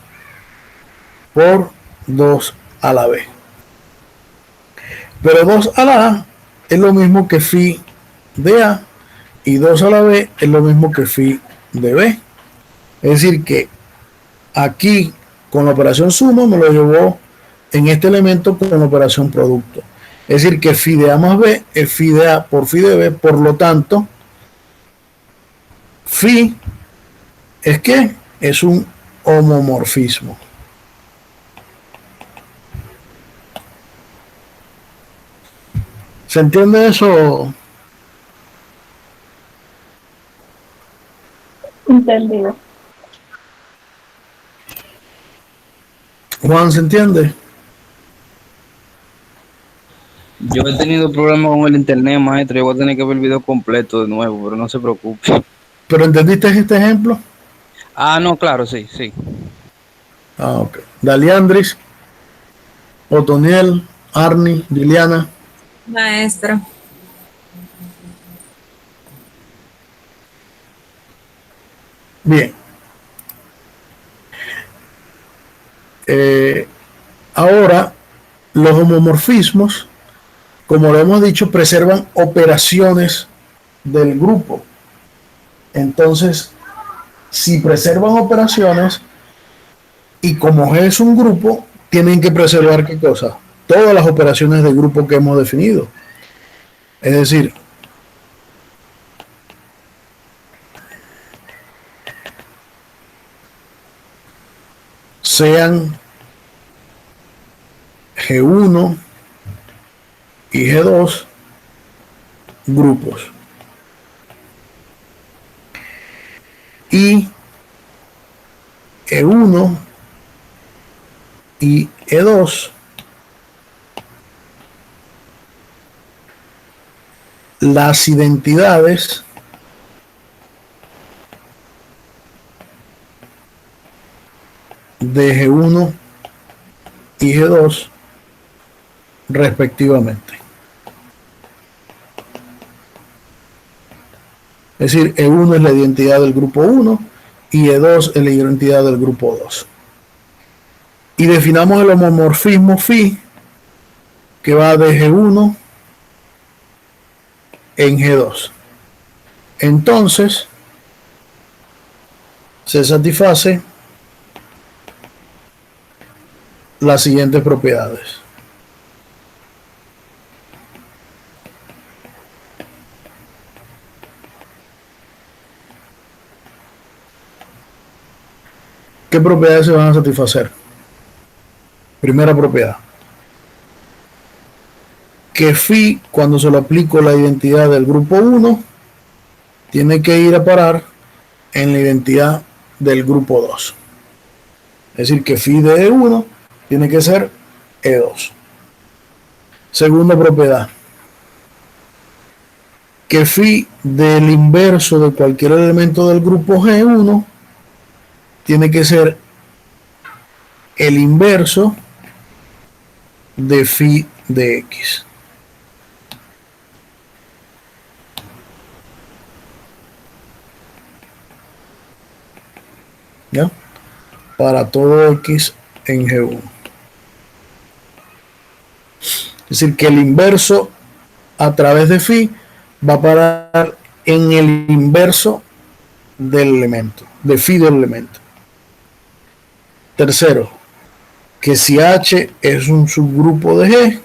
por 2 a la B. Pero 2 a la A es lo mismo que phi de A y 2 a la B es lo mismo que phi de B. Es decir que aquí con la operación suma me lo llevó en este elemento con la operación producto. Es decir que phi de A más B es phi de A por phi de B, por lo tanto phi es que es un homomorfismo. ¿Se entiende eso?
Entendido.
Juan, ¿se entiende?
Yo he tenido problemas con el internet, maestro. Yo voy a tener que ver el video completo de nuevo, pero no se preocupe.
¿Pero entendiste este ejemplo?
Ah, no, claro, sí, sí.
Ah, ok. Daliandris, Otoniel, Arni, Liliana.
Maestra.
Bien. Ahora, los homomorfismos, como lo hemos dicho, preservan operaciones del grupo. Entonces, si preservan operaciones y como es un grupo, tienen que preservar qué cosa? Todas las operaciones del grupo que hemos definido. Es decir, sean G1 y G2 grupos. Y E1 y E2 las identidades de G1 y G2 respectivamente. Es decir, E1 es la identidad del grupo 1 y E2 es la identidad del grupo 2. Y definamos el homomorfismo phi que va de G1 en G2. Entonces, se satisface las siguientes propiedades. ¿Qué propiedades se van a satisfacer? Primera propiedad. Que phi, cuando se lo aplico la identidad del grupo 1, tiene que ir a parar en la identidad del grupo 2. Es decir, que phi de E1 tiene que ser E2. Segunda propiedad. Que phi del inverso de cualquier elemento del grupo G1 tiene que ser el inverso de phi de X. ¿Ya? Para todo X en G1. Es decir, que el inverso a través de phi va a parar en el inverso del elemento, de phi del elemento. Tercero, que si H es un subgrupo de G,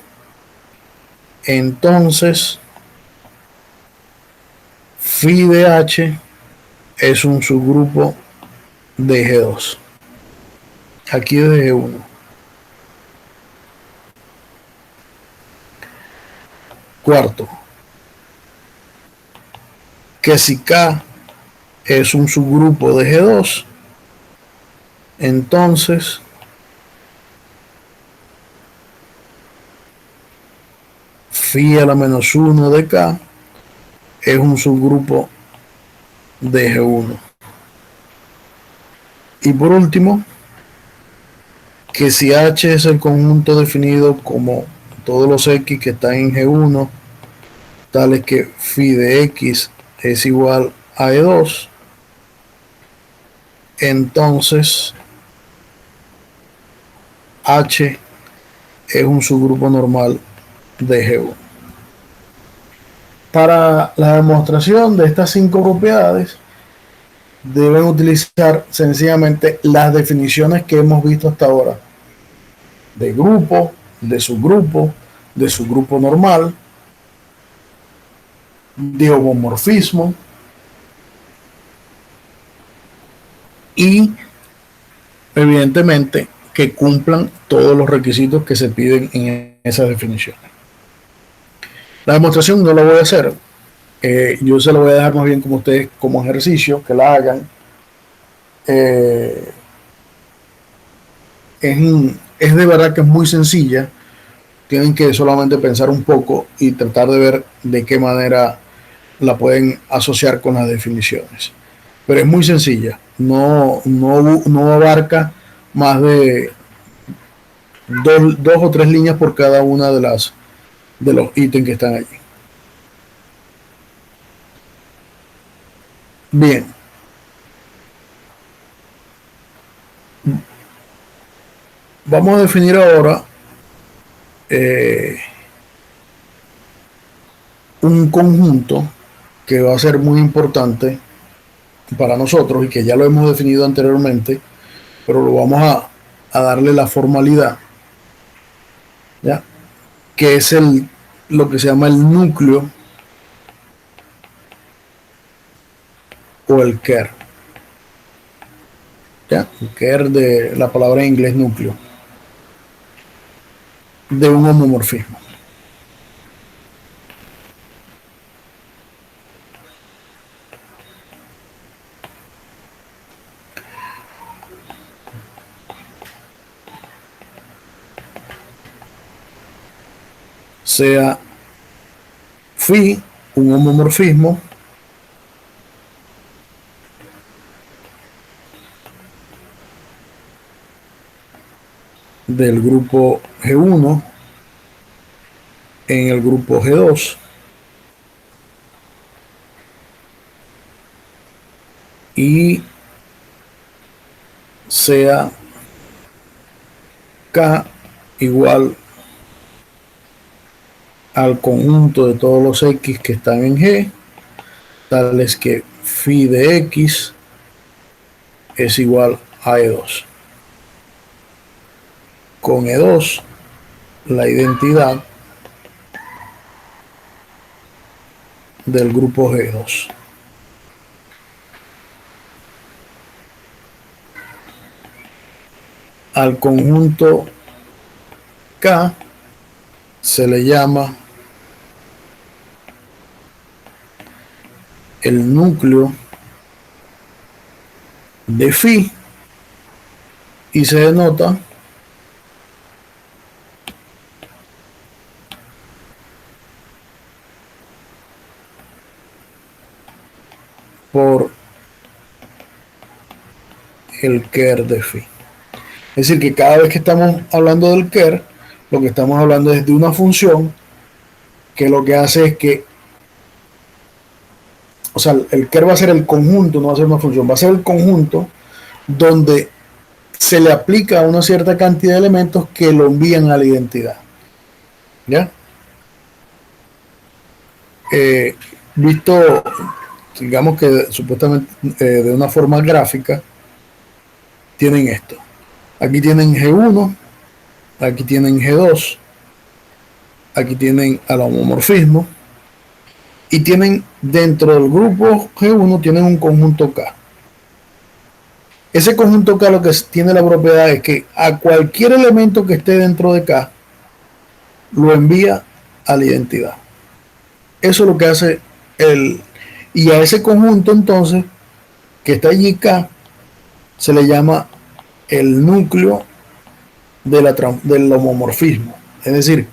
entonces phi de H es un subgrupo de G2. Aquí es de G1. Cuarto, que si K es un subgrupo de G2, entonces phi a la menos 1 de K es un subgrupo de G1. Y por último, que si H es el conjunto definido como todos los X que están en G1, tales que phi de X es igual a E2, entonces H es un subgrupo normal de G1. Para la demostración de estas 5 propiedades, deben utilizar sencillamente las definiciones que hemos visto hasta ahora de grupo, de subgrupo normal, de homomorfismo y evidentemente que cumplan todos los requisitos que se piden en esas definiciones. La demostración no la voy a hacer, yo se la voy a dejar más bien como ustedes como ejercicio, que la hagan. Es de verdad que es muy sencilla, tienen que solamente pensar un poco y tratar de ver de qué manera la pueden asociar con las definiciones. Pero es muy sencilla, no abarca más de dos o tres líneas por cada una de los ítems que están allí. Bien. Vamos a definir ahora un conjunto que va a ser muy importante para nosotros y que ya lo hemos definido anteriormente, pero lo vamos a darle la formalidad, ¿ya? Que es lo que se llama el núcleo o el ker. ¿Ya? El ker de la palabra en inglés núcleo de un homomorfismo. Sea phi un homomorfismo del grupo G1 en el grupo G2 y sea K igual al conjunto de todos los X que están en G, tales que phi de X es igual a E2. Con E2, la identidad del grupo G2. Al conjunto K se le llama el núcleo de phi y se denota por el ker de phi. Es decir, que cada vez que estamos hablando del ker, lo que estamos hablando es de una función que lo que hace es que, o sea, el ker va a ser el conjunto, no va a ser una función, va a ser el conjunto donde se le aplica una cierta cantidad de elementos que lo envían a la identidad. ¿Ya? Visto, digamos que supuestamente de una forma gráfica, tienen esto. Aquí tienen G1, aquí tienen G2, aquí tienen al homomorfismo y tienen dentro del grupo G1 tienen un conjunto K. Ese conjunto K lo que tiene la propiedad es que a cualquier elemento que esté dentro de K lo envía a la identidad. Eso es lo que hace el... Y a ese conjunto entonces que está allí K se le llama el núcleo del homomorfismo. Es decir,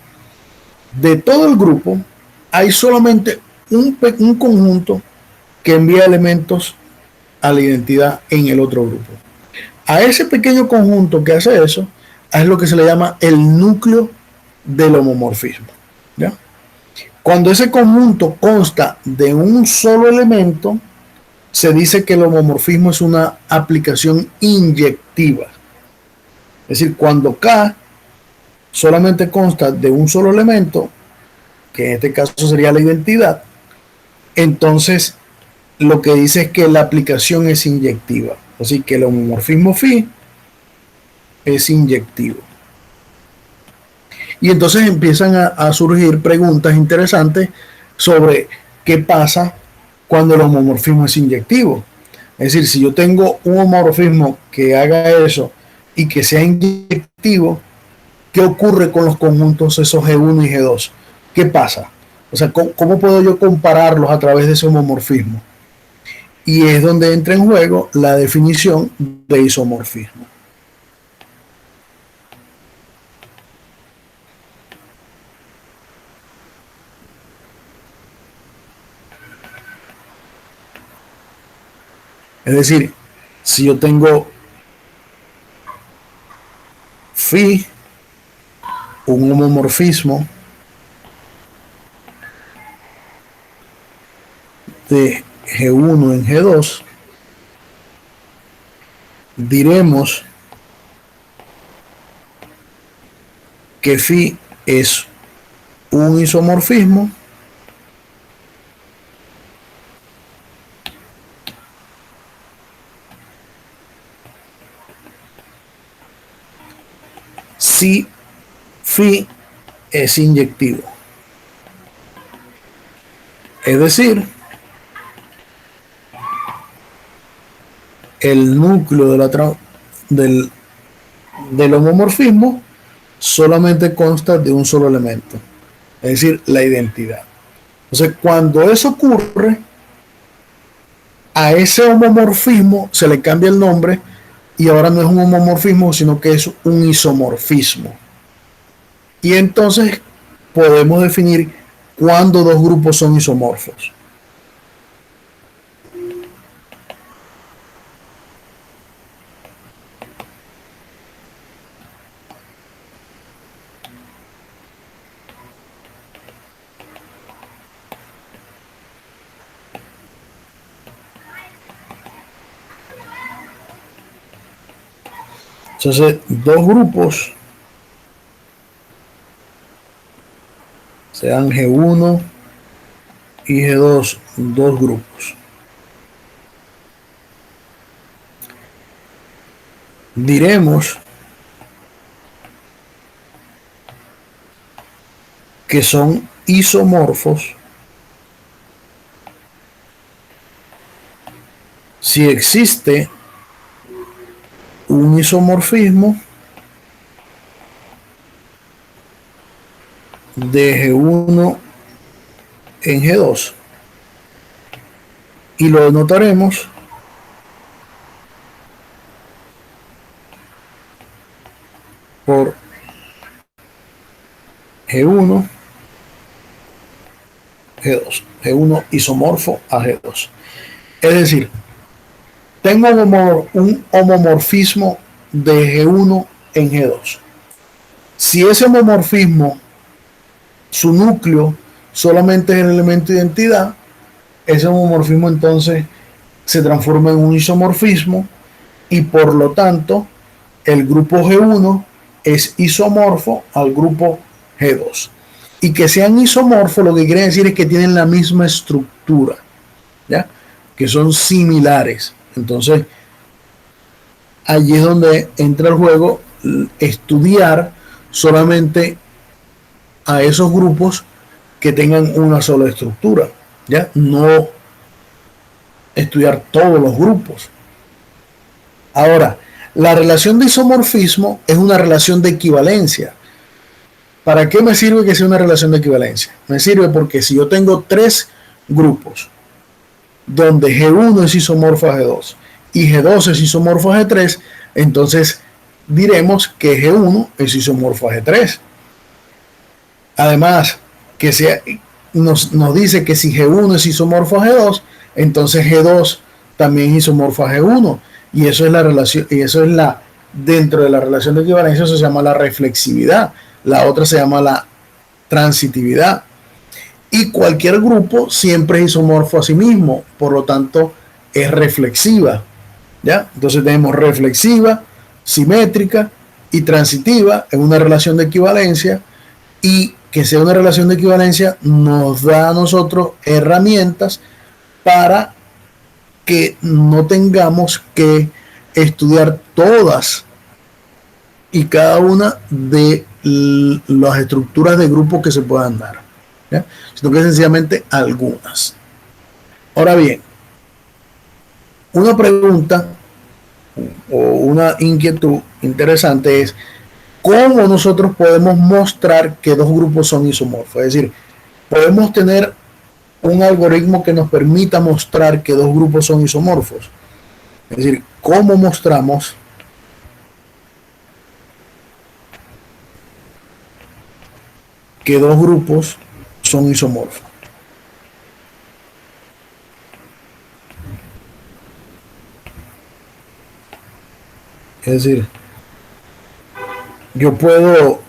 de todo el grupo hay solamente un conjunto que envía elementos a la identidad en el otro grupo. A ese pequeño conjunto que hace eso es lo que se le llama el núcleo del homomorfismo. ¿Ya? Cuando ese conjunto consta de un solo elemento, se dice que el homomorfismo es una aplicación inyectiva. Es decir, cuando K solamente consta de un solo elemento, que en este caso sería la identidad, entonces lo que dice es que la aplicación es inyectiva. Así que el homomorfismo phi es inyectivo. Y entonces empiezan a surgir preguntas interesantes sobre qué pasa cuando el homomorfismo es inyectivo. Es decir, si yo tengo un homomorfismo que haga eso y que sea inyectivo, ¿qué ocurre con los conjuntos esos G1 y G2? ¿Qué pasa? O sea, ¿cómo puedo yo compararlos a través de ese homomorfismo? Y es donde entra en juego la definición de isomorfismo. Es decir, si yo tengo phi, un homomorfismo de G1 en G2, diremos que phi es un isomorfismo si phi es inyectivo. Es decir, el núcleo del homomorfismo solamente consta de un solo elemento, es decir, la identidad. Entonces, cuando eso ocurre, a ese homomorfismo se le cambia el nombre y ahora no es un homomorfismo, sino que es un isomorfismo. Y entonces podemos definir cuándo dos grupos son isomorfos. Entonces, dos grupos, sean G1 y G2, dos grupos. Diremos que son isomorfos si existe un isomorfismo de G1 en G2 y lo denotaremos por G1, G2, G1 isomorfo a G2. Es decir, tengo un homomorfismo de G1 en G2. Si ese homomorfismo, su núcleo solamente es el elemento de identidad, ese homomorfismo entonces se transforma en un isomorfismo y por lo tanto el grupo G1 es isomorfo al grupo G2. Y que sean isomorfos lo que quiere decir es que tienen la misma estructura, ¿ya? Que son similares. Entonces, allí es donde entra el juego estudiar solamente a esos grupos que tengan una sola estructura, ¿ya? No estudiar todos los grupos. Ahora, la relación de isomorfismo es una relación de equivalencia. ¿Para qué me sirve que sea una relación de equivalencia? Me sirve porque si yo tengo tres grupos donde G1 es isomorfo a G2 y G2 es isomorfo a G3, entonces diremos que G1 es isomorfo a G3. Además, que nos dice que si G1 es isomorfo a G2, entonces G2 también es isomorfo a G1. Y eso es la relación, y eso es dentro de la relación de equivalencia, eso se llama la reflexividad. La otra se llama la transitividad. Y cualquier grupo siempre es isomorfo a sí mismo, por lo tanto es reflexiva. ¿Ya? Entonces tenemos reflexiva, simétrica y transitiva en una relación de equivalencia, y que sea una relación de equivalencia nos da a nosotros herramientas para que no tengamos que estudiar todas y cada una de las estructuras de grupo que se puedan dar, ¿ya? Sino que sencillamente algunas. Ahora bien, una pregunta o una inquietud interesante es cómo nosotros podemos mostrar que dos grupos son isomorfos. Es decir, podemos tener un algoritmo que nos permita mostrar que dos grupos son isomorfos. Es decir, ¿cómo mostramos que dos grupos son isomorfos? Es decir, yo puedo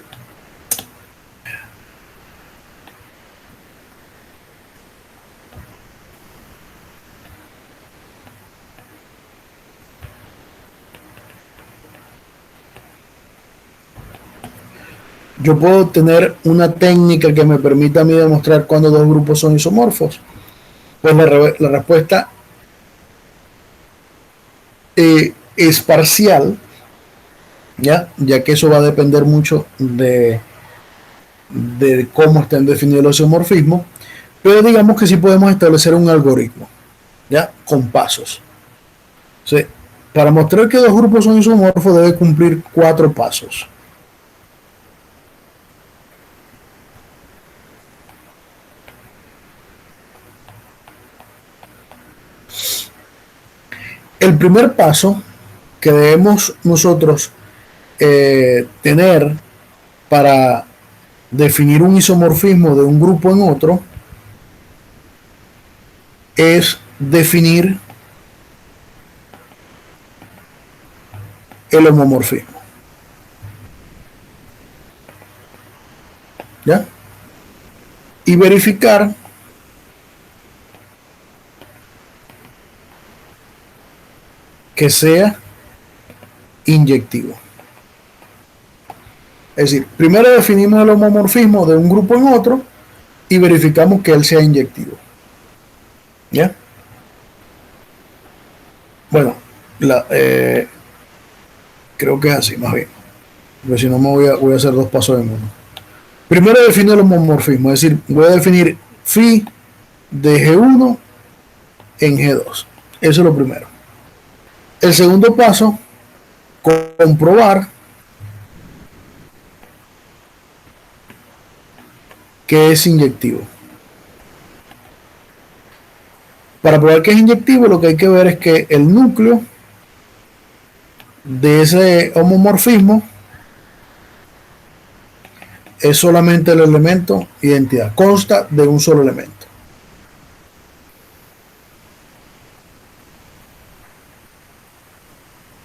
tener una técnica que me permita a mí demostrar cuando dos grupos son isomorfos. Pues la respuesta es parcial, ya que eso va a depender mucho de cómo estén definidos los isomorfismos, pero digamos que sí podemos establecer un algoritmo, ya, con pasos. O sea, para mostrar que dos grupos son isomorfos debe cumplir 4 pasos. El primer paso que debemos nosotros tener para definir un isomorfismo de un grupo en otro es definir el homomorfismo. ¿Ya? Y verificar que sea inyectivo. Es decir, primero definimos el homomorfismo de un grupo en otro y verificamos que él sea inyectivo. ¿Ya? Bueno, creo que es así, más bien. Porque si no voy a hacer 2 pasos en uno. Primero defino el homomorfismo, es decir, voy a definir phi de G1 en G2. Eso es lo primero. El segundo paso, comprobar que es inyectivo. Para probar que es inyectivo, lo que hay que ver es que el núcleo de ese homomorfismo es solamente el elemento identidad, consta de un solo elemento.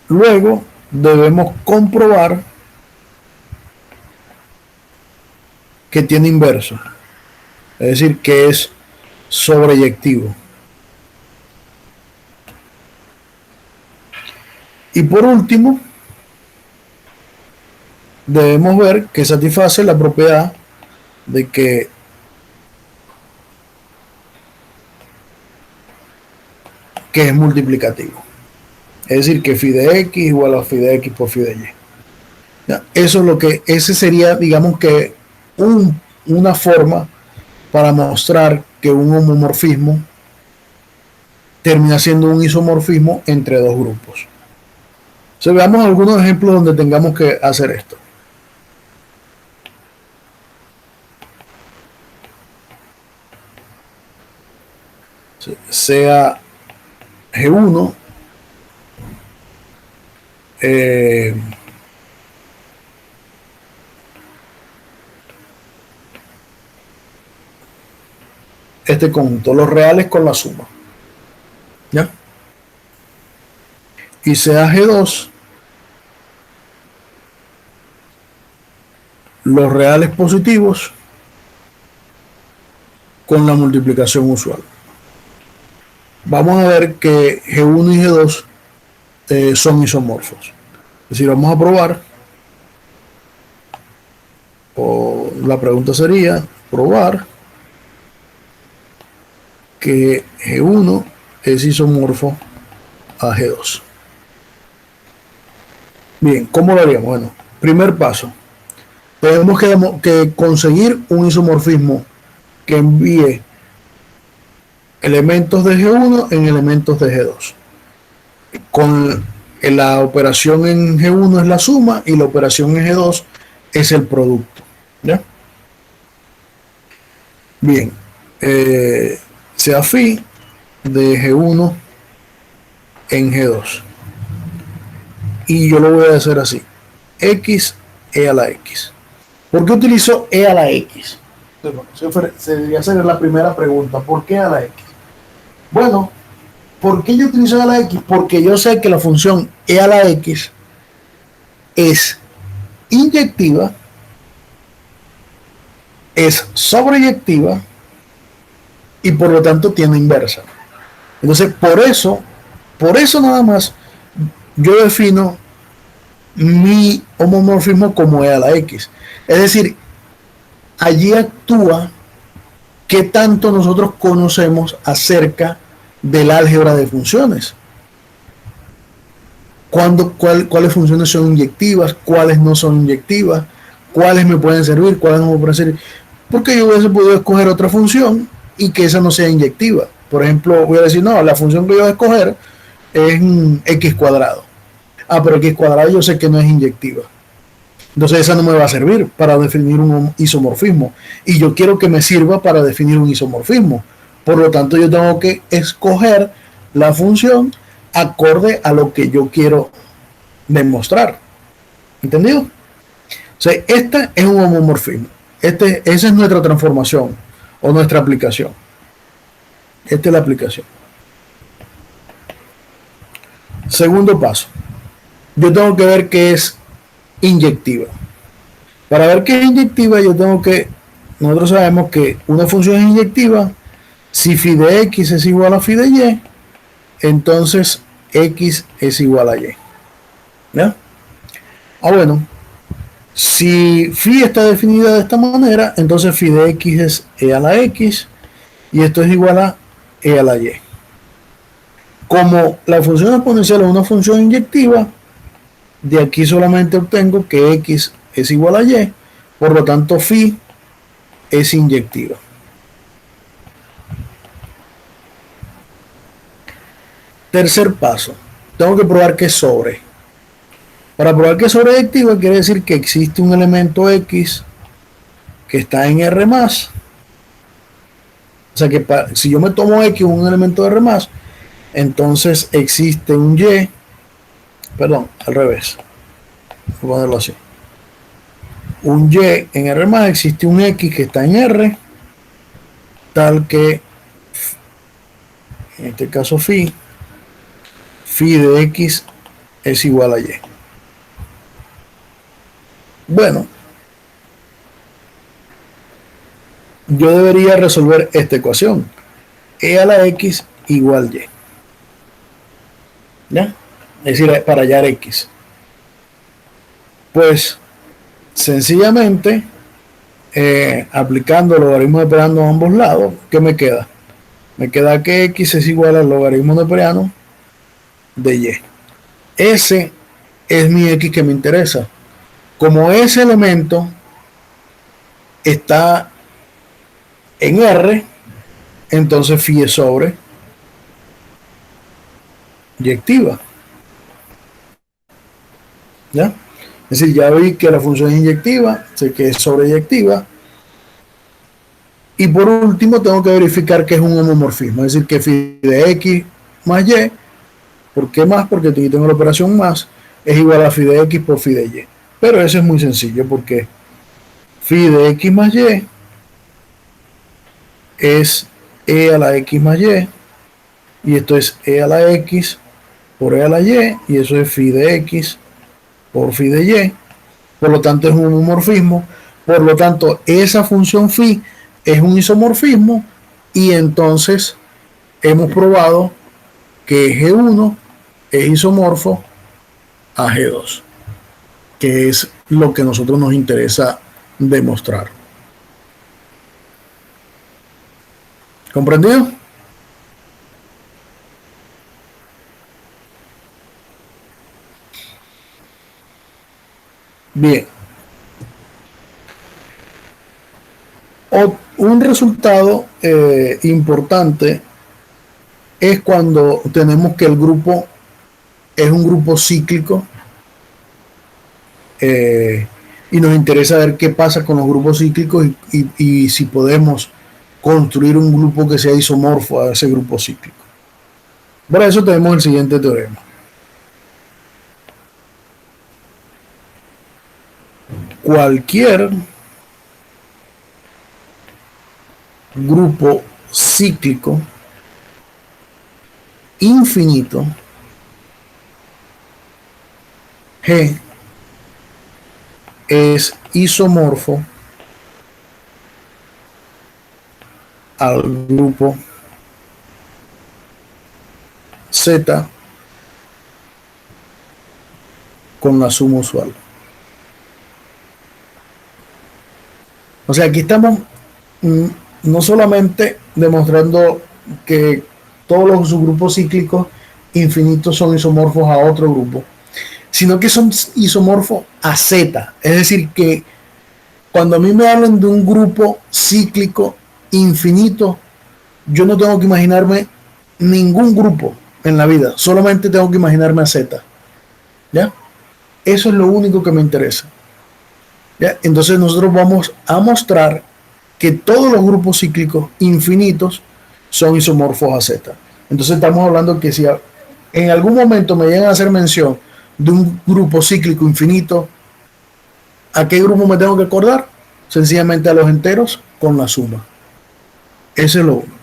Luego debemos comprobar que tiene inverso, es decir, que es sobreyectivo. Y por último, debemos ver que satisface la propiedad de que es multiplicativo. Es decir, que phi de x igual a phi de x por phi de y. ¿Ya? Eso es lo que, ese sería, digamos que, una forma para mostrar que un homomorfismo termina siendo un isomorfismo entre dos grupos. Entonces, veamos algunos ejemplos donde tengamos que hacer esto. Sea G1, este conjunto, los reales con la suma, ¿ya? Y sea G2, los reales positivos con la multiplicación usual. Vamos a ver que G1 y G2 son isomorfos. Es decir, vamos a probar, o la pregunta sería probar que G1 es isomorfo a G2. Bien, ¿cómo lo haríamos? Bueno, primer paso, tenemos que conseguir un isomorfismo que envíe elementos de G1 en elementos de G2. Con la operación en G1 es la suma y la operación en G2 es el producto, ¿ya? Bien, sea phi de G1 en G2. Y yo lo voy a hacer así, x e a la x. ¿Por qué utilizo e a la x? Se debería hacer la primera pregunta, ¿por qué a la x? Bueno, ¿por qué yo utilizo e a la x? Porque yo sé que la función e a la x es inyectiva, es sobreyectiva y por lo tanto tiene inversa. Entonces, por eso nada más, yo defino mi homomorfismo como e a la x. Es decir, allí actúa qué tanto nosotros conocemos acerca del álgebra de funciones. ¿Cuáles funciones son inyectivas? ¿Cuáles no son inyectivas? ¿Cuáles me pueden servir? ¿Cuáles no me pueden servir? Porque yo hubiese podido escoger otra función y que esa no sea inyectiva. Por ejemplo, voy a decir, no, la función que yo voy a escoger es x cuadrado. Ah, pero x cuadrado yo sé que no es inyectiva. Entonces esa no me va a servir para definir un isomorfismo. Y yo quiero que me sirva para definir un isomorfismo. Por lo tanto, yo tengo que escoger la función acorde a lo que yo quiero demostrar. ¿Entendido? O sea, esta es un homomorfismo. Esa es nuestra transformación o nuestra aplicación. Esta es la aplicación. Segundo paso. Yo tengo que ver qué es inyectiva. Para ver qué es inyectiva, nosotros sabemos que una función es inyectiva si phi de x es igual a phi de y, entonces x es igual a y. ¿Ya? Bueno, si phi está definida de esta manera, entonces phi de x es e a la x y esto es igual a e a la y. Como la función exponencial es una función inyectiva, de aquí solamente obtengo que x es igual a y, por lo tanto phi es inyectiva. Tercer paso, tengo que probar que es sobre. Para probar que es sobreyectiva quiere decir que existe un elemento x que está en R+. O sea que si yo me tomo x un elemento de R+, entonces existe un y, perdón, al revés, voy a ponerlo así. Un y en R+, existe un x que está en R, tal que, en este caso phi de x es igual a y. Bueno, yo debería resolver esta ecuación. E a la x igual y. ¿Ya? Es decir, para hallar x. Pues, sencillamente, aplicando el logaritmo neperiano a ambos lados, ¿qué me queda? Me queda que x es igual al logaritmo neperiano de y. Ese es mi x que me interesa. Como ese elemento está en R, entonces phi es sobre y activa. ¿ya? Es decir, ya vi que la función es inyectiva, sé que es sobreyectiva. Y por último, tengo que verificar que es un homomorfismo, es decir, que phi de x más y, ¿por qué más? Porque aquí tengo la operación más, es igual a phi de x por phi de y. Pero eso es muy sencillo, porque phi de x más y es e a la x más y esto es e a la x por e a la y eso es phi de x por phi de y. Por lo tanto, es un homomorfismo. Por lo tanto, esa función phi es un isomorfismo y entonces hemos probado que G1 es isomorfo a G2, que es lo que a nosotros nos interesa demostrar. ¿Comprendido? Bien. Un resultado importante es cuando tenemos que el grupo es un grupo cíclico y nos interesa ver qué pasa con los grupos cíclicos y si podemos construir un grupo que sea isomorfo a ese grupo cíclico. Para eso tenemos el siguiente teorema. Cualquier grupo cíclico infinito G es isomorfo al grupo Z con la suma usual. O sea, aquí estamos no solamente demostrando que todos los subgrupos cíclicos infinitos son isomorfos a otro grupo, sino que son isomorfos a Z. Es decir, que cuando a mí me hablan de un grupo cíclico infinito, yo no tengo que imaginarme ningún grupo en la vida, solamente tengo que imaginarme a Z. ¿Ya? Eso es lo único que me interesa. ¿Ya? Entonces nosotros vamos a mostrar que todos los grupos cíclicos infinitos son isomorfos a Z. Entonces estamos hablando que si en algún momento me llegan a hacer mención de un grupo cíclico infinito, ¿a qué grupo me tengo que acordar? Sencillamente a los enteros con la suma. Ese es lo único.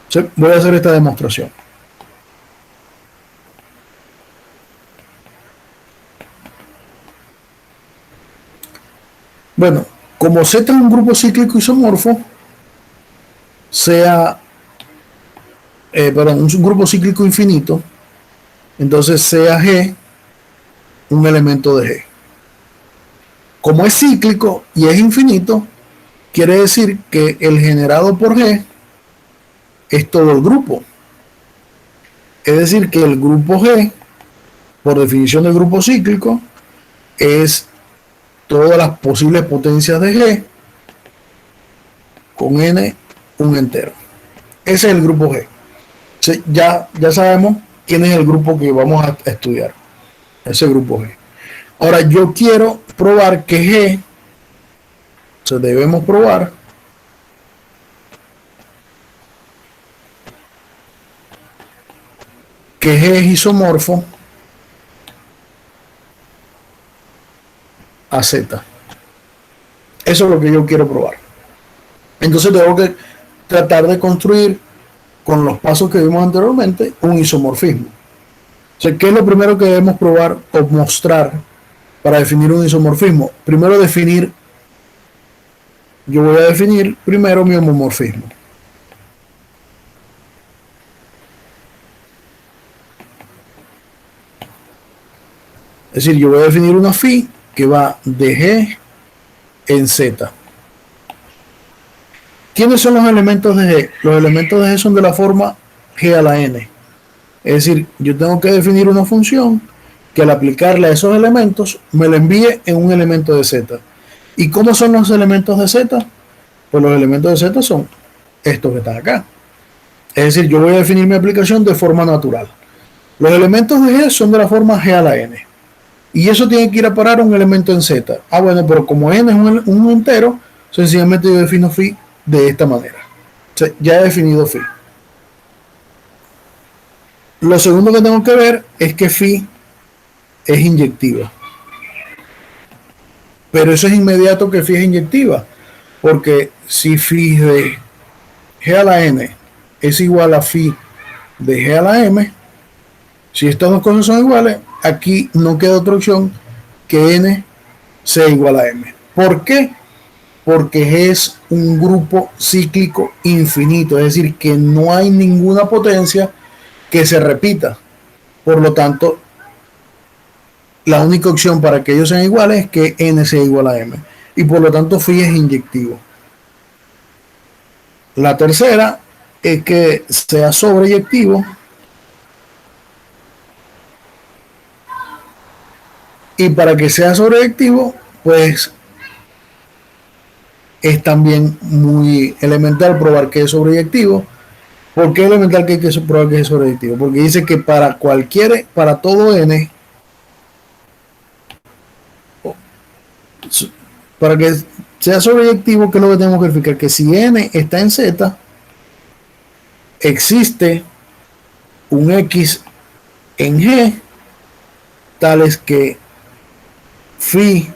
Entonces, voy a hacer esta demostración. Bueno, como Z es un grupo cíclico isomorfo, un grupo cíclico infinito, entonces sea G un elemento de G. Como es cíclico y es infinito, quiere decir que el generado por G es todo el grupo. Es decir, que el grupo G, por definición del grupo cíclico, es todas las posibles potencias de G con n un entero. Ese es el grupo G. Ya sabemos quién es el grupo que vamos a estudiar. Ese grupo G. Ahora yo quiero probar que G, debemos probar que G es isomorfo a Z. Eso es lo que yo quiero probar. Entonces tengo que tratar de construir, con los pasos que vimos anteriormente, un isomorfismo. O sea, ¿qué es lo primero que debemos probar o mostrar para definir un isomorfismo? Primero yo voy a definir primero mi homomorfismo. Es decir, yo voy a definir una phi que va de G en Z. ¿Quiénes son los elementos de G? Los elementos de G son de la forma G a la N. Es decir, yo tengo que definir una función que al aplicarle a esos elementos me la envíe en un elemento de Z. ¿Y cómo son los elementos de Z? Pues los elementos de Z son estos que están acá. Es decir, yo voy a definir mi aplicación de forma natural. Los elementos de G son de la forma G a la N. Y eso tiene que ir a parar a un elemento en Z. Ah, bueno, pero como n es un entero, sencillamente yo defino phi de esta manera. O sea, ya he definido phi. Lo segundo que tengo que ver es que phi es inyectiva. Pero eso es inmediato que phi es inyectiva. Porque si phi de g a la n es igual a phi de g a la m, si estas dos cosas son iguales, aquí no queda otra opción que n sea igual a m. ¿Por qué? Porque es un grupo cíclico infinito, es decir, que no hay ninguna potencia que se repita. Por lo tanto, la única opción para que ellos sean iguales es que n sea igual a m. Y por lo tanto, phi es inyectivo. La tercera es que sea sobreyectivo. Y para que sea sobreyectivo, pues es también muy elemental probar que es sobreyectivo. ¿Por qué es elemental que hay que probar que es sobreyectivo? Porque dice que para todo n, para que sea sobreyectivo, ¿qué es lo que tenemos que verificar? Que si n está en z, existe un x en g, tales que phi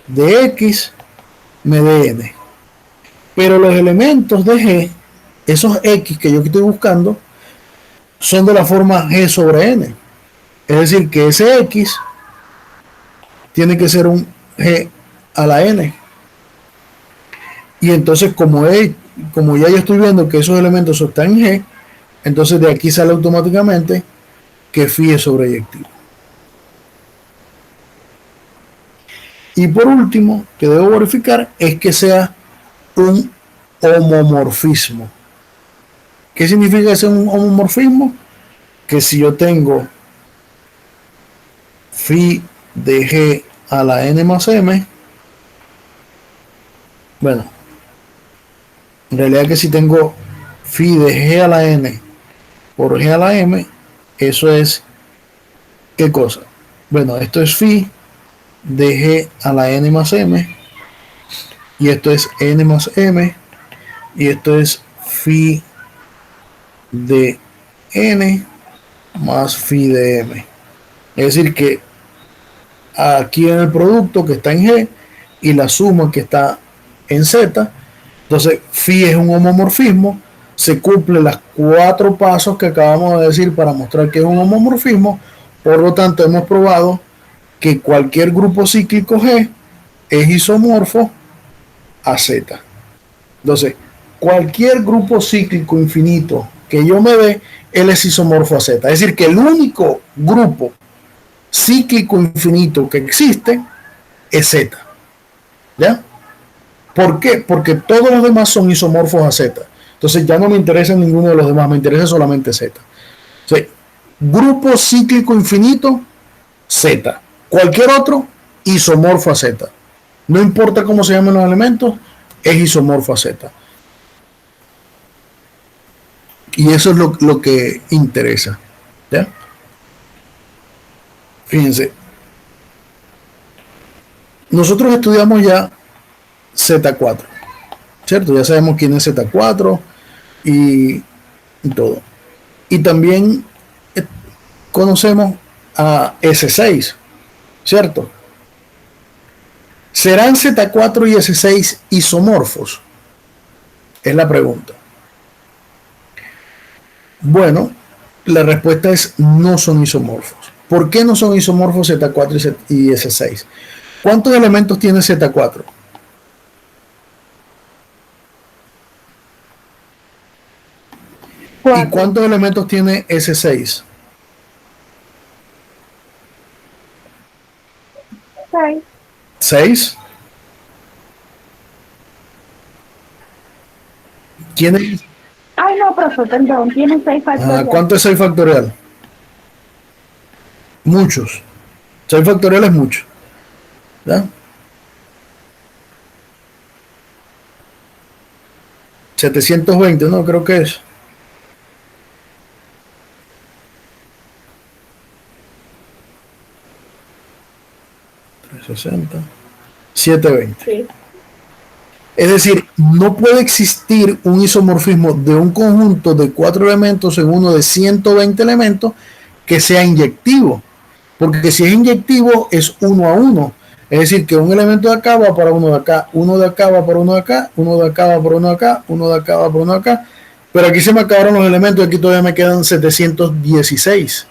de x me dé n. Pero los elementos de g, esos x que yo estoy buscando, son de la forma g sobre n. Es decir, que ese x tiene que ser un g a la n. Y entonces, como ya yo estoy viendo que esos elementos están en g, entonces de aquí sale automáticamente que phi es sobreyectivo. Y por último, que debo verificar es que sea un homomorfismo. ¿Qué significa que sea un homomorfismo? Que si yo tengo phi de g a la n más m, bueno, en realidad que si tengo phi de g a la n por g a la m, eso es, ¿qué cosa? Bueno, esto es phi de g a la n más m, y esto es n más m, y esto es phi de n más phi de m. Es decir que aquí en el producto que está en g y la suma que está en z, entonces phi es un homomorfismo, se cumplen los 4 pasos que acabamos de decir para mostrar que es un homomorfismo. Por lo tanto, hemos probado que cualquier grupo cíclico G es isomorfo a Z. Entonces, cualquier grupo cíclico infinito que yo me dé, él es isomorfo a Z. Es decir, que el único grupo cíclico infinito que existe es Z. ¿Ya? ¿Por qué? Porque todos los demás son isomorfos a Z. Entonces ya no me interesa ninguno de los demás, me interesa solamente Z. O sea, grupo cíclico infinito, Z. Cualquier otro, isomorfo a Z. No importa cómo se llamen los elementos, es isomorfo a Z. Y eso es lo que interesa. ¿Ya? Fíjense. Nosotros estudiamos ya Z4. ¿Cierto? Ya sabemos quién es Z4 y todo. Y también conocemos a S6, ¿cierto? ¿Serán Z4 y S6 isomorfos? Es la pregunta. Bueno, la respuesta es no son isomorfos. ¿Por qué no son isomorfos Z4 y S6? ¿Cuántos elementos tiene Z4? ¿Y cuántos elementos tiene S6?
6.
6. ¿Quién es?
Ay, no, profesor, perdón, tiene 6 factoriales.
¿Cuánto es 6 factorial? Muchos. 6 factorial es mucho. ¿Ya? 720, no, creo que es. 60, 720.
Sí.
Es decir, no puede existir un isomorfismo de un conjunto de 4 elementos en uno de 120 elementos que sea inyectivo, porque si es inyectivo es 1 a 1. Es decir, que un elemento de acá va para uno de acá, uno de acá va para uno de acá, uno de acá va para uno de acá, uno de acá va para uno de acá. Pero aquí se me acabaron los elementos y aquí todavía me quedan 716.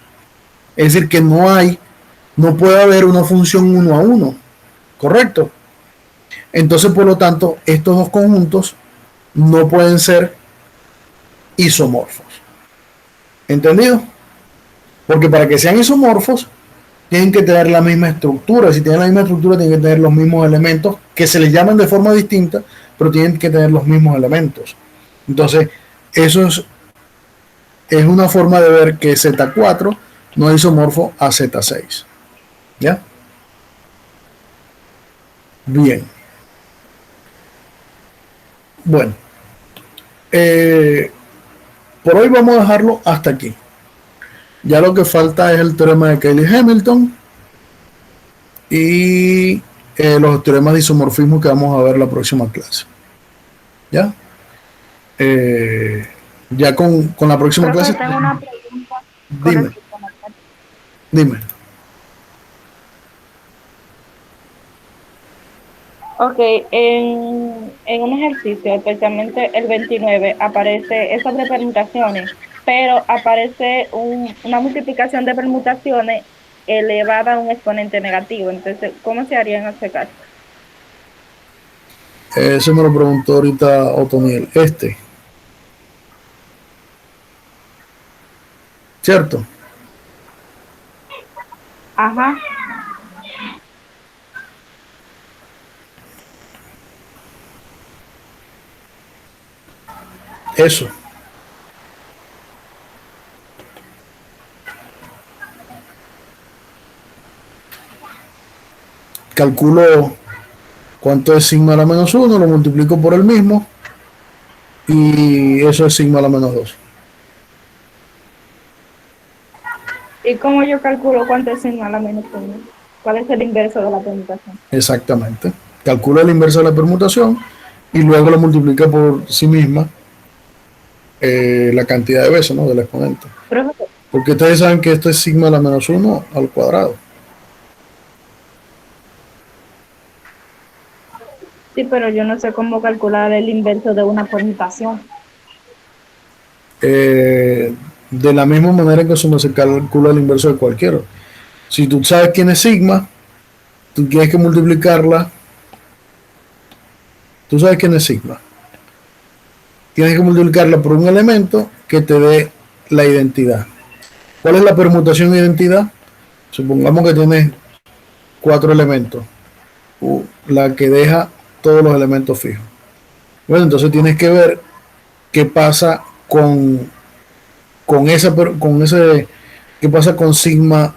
Es decir, que no puede haber una función 1 a 1, ¿correcto? Entonces, por lo tanto, estos dos conjuntos no pueden ser isomorfos. ¿Entendido? Porque para que sean isomorfos, tienen que tener la misma estructura. Si tienen la misma estructura, tienen que tener los mismos elementos, que se les llaman de forma distinta, pero tienen que tener los mismos elementos. Entonces, eso es una forma de ver que Z4 no es isomorfo a Z6. ¿Ya? Bien. Bueno. Por hoy vamos a dejarlo hasta aquí. Ya lo que falta es el teorema de Cayley-Hamilton y los teoremas de isomorfismo que vamos a ver la próxima clase. ¿Ya? Ya con la próxima
Profe,
clase.
tengo una pregunta.
Dime. Dime.
Ok, en un ejercicio, especialmente el 29, aparece esas de permutaciones, pero aparece una multiplicación de permutaciones elevada a un exponente negativo. Entonces, ¿cómo se haría en este caso?
Eso me lo preguntó ahorita Otoniel. ¿Cierto?
Ajá.
Eso. Calculo cuánto es sigma a la menos 1, lo multiplico por el mismo y eso es sigma a la menos 2.
¿Y cómo yo calculo cuánto es sigma a la menos 1? ¿Cuál es el inverso de la permutación?
Exactamente. Calcula el inverso de la permutación y luego lo multiplica por sí misma la cantidad de veces, ¿no?, del exponente.
Profesor,
Porque ustedes saben que esto es sigma a la menos 1 al cuadrado.
sí, pero yo no sé cómo calcular el inverso de una permutación.
De la misma manera que eso se calcula el inverso de cualquiera. Si tú sabes quién es sigma, tú tienes que multiplicarla. Tú sabes quién es sigma. Tienes que multiplicarla por un elemento que te dé la identidad. ¿Cuál es la permutación de identidad? Supongamos que tienes 4 elementos. La que deja todos los elementos fijos. Bueno, entonces tienes que ver qué pasa con ese, qué pasa con sigma,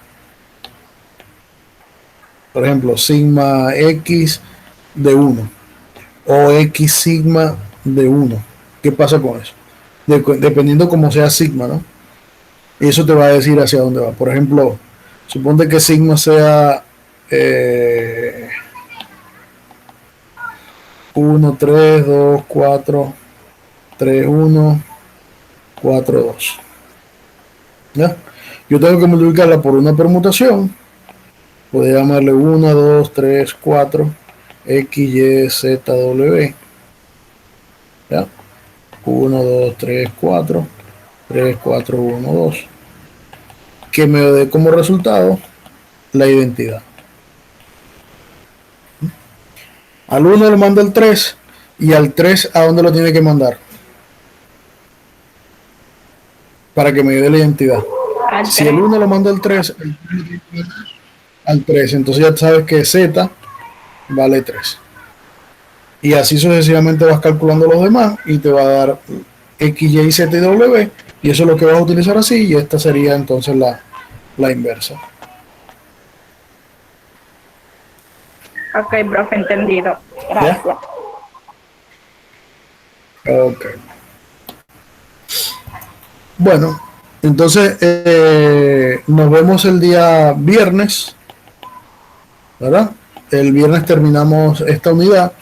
por ejemplo, sigma x de 1 o x sigma de 1. ¿Qué pasa con eso? Dependiendo cómo sea sigma, ¿no? Y eso te va a decir hacia dónde va. Por ejemplo, suponte que sigma sea 1, 3, 2, 4, 3, 1, 4, 2. ¿Ya? Yo tengo que multiplicarla por una permutación. Podría llamarle 1, 2, 3, 4, X, Y, Z, W. ¿Ya? 1, 2, 3, 4, 3, 4, 1, 2. Que me dé como resultado la identidad. Al 1 le manda el 3 y al 3 ¿a dónde lo tiene que mandar? Para que me dé la identidad. Si el 1 lo manda al 3 al 3, entonces ya sabes que Z vale 3. Y así sucesivamente vas calculando los demás y te va a dar X, Y, Z y W, y eso es lo que vas a utilizar así, y esta sería entonces la inversa.
Ok, profe, entendido. Gracias.
¿Ya? Ok. Bueno, entonces nos vemos el día viernes, ¿verdad? el viernes terminamos esta unidad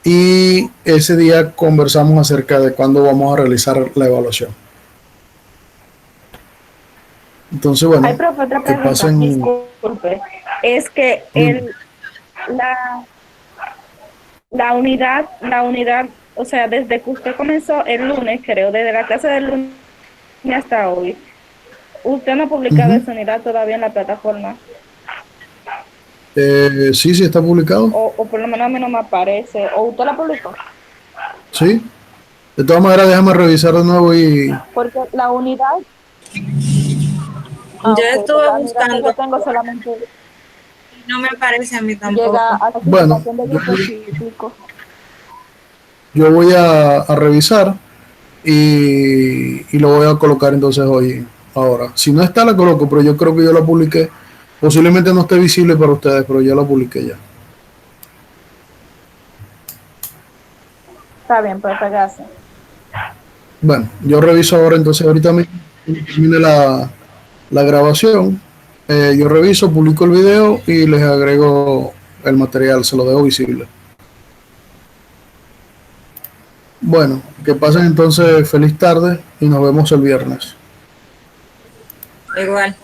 y ese día conversamos acerca de cuándo vamos a realizar la evaluación. Entonces, bueno,
Ay, profe, otra
que
pregunta,
pasen.
disculpe. Es que la unidad, o sea, desde que usted comenzó el lunes, creo, desde la clase del lunes hasta hoy, usted no ha publicado esa unidad todavía en la plataforma,
Sí, sí está publicado.
o por lo menos a mí no me aparece, o usted la publicó.
Sí. De todas maneras, déjame revisar de nuevo y
Porque la unidad,
Yo
ok,
estuve
la unidad que
buscando,
yo tengo solamente
no me aparece a mí tampoco.
llega a la
bueno,
clasificación de grupo cíclico.
yo voy a revisar y lo voy a colocar entonces hoy, ahora. Si no está, la coloco, pero yo creo que yo la publiqué. Posiblemente no esté visible para ustedes, pero yo la publiqué ya.
Está bien, pues gracias.
Bueno, yo reviso ahora entonces, ahorita mismo termine la grabación. Yo reviso, publico el video y les agrego el material, se lo dejo visible. Bueno, que pasen entonces feliz tarde y nos vemos el viernes.
Igual.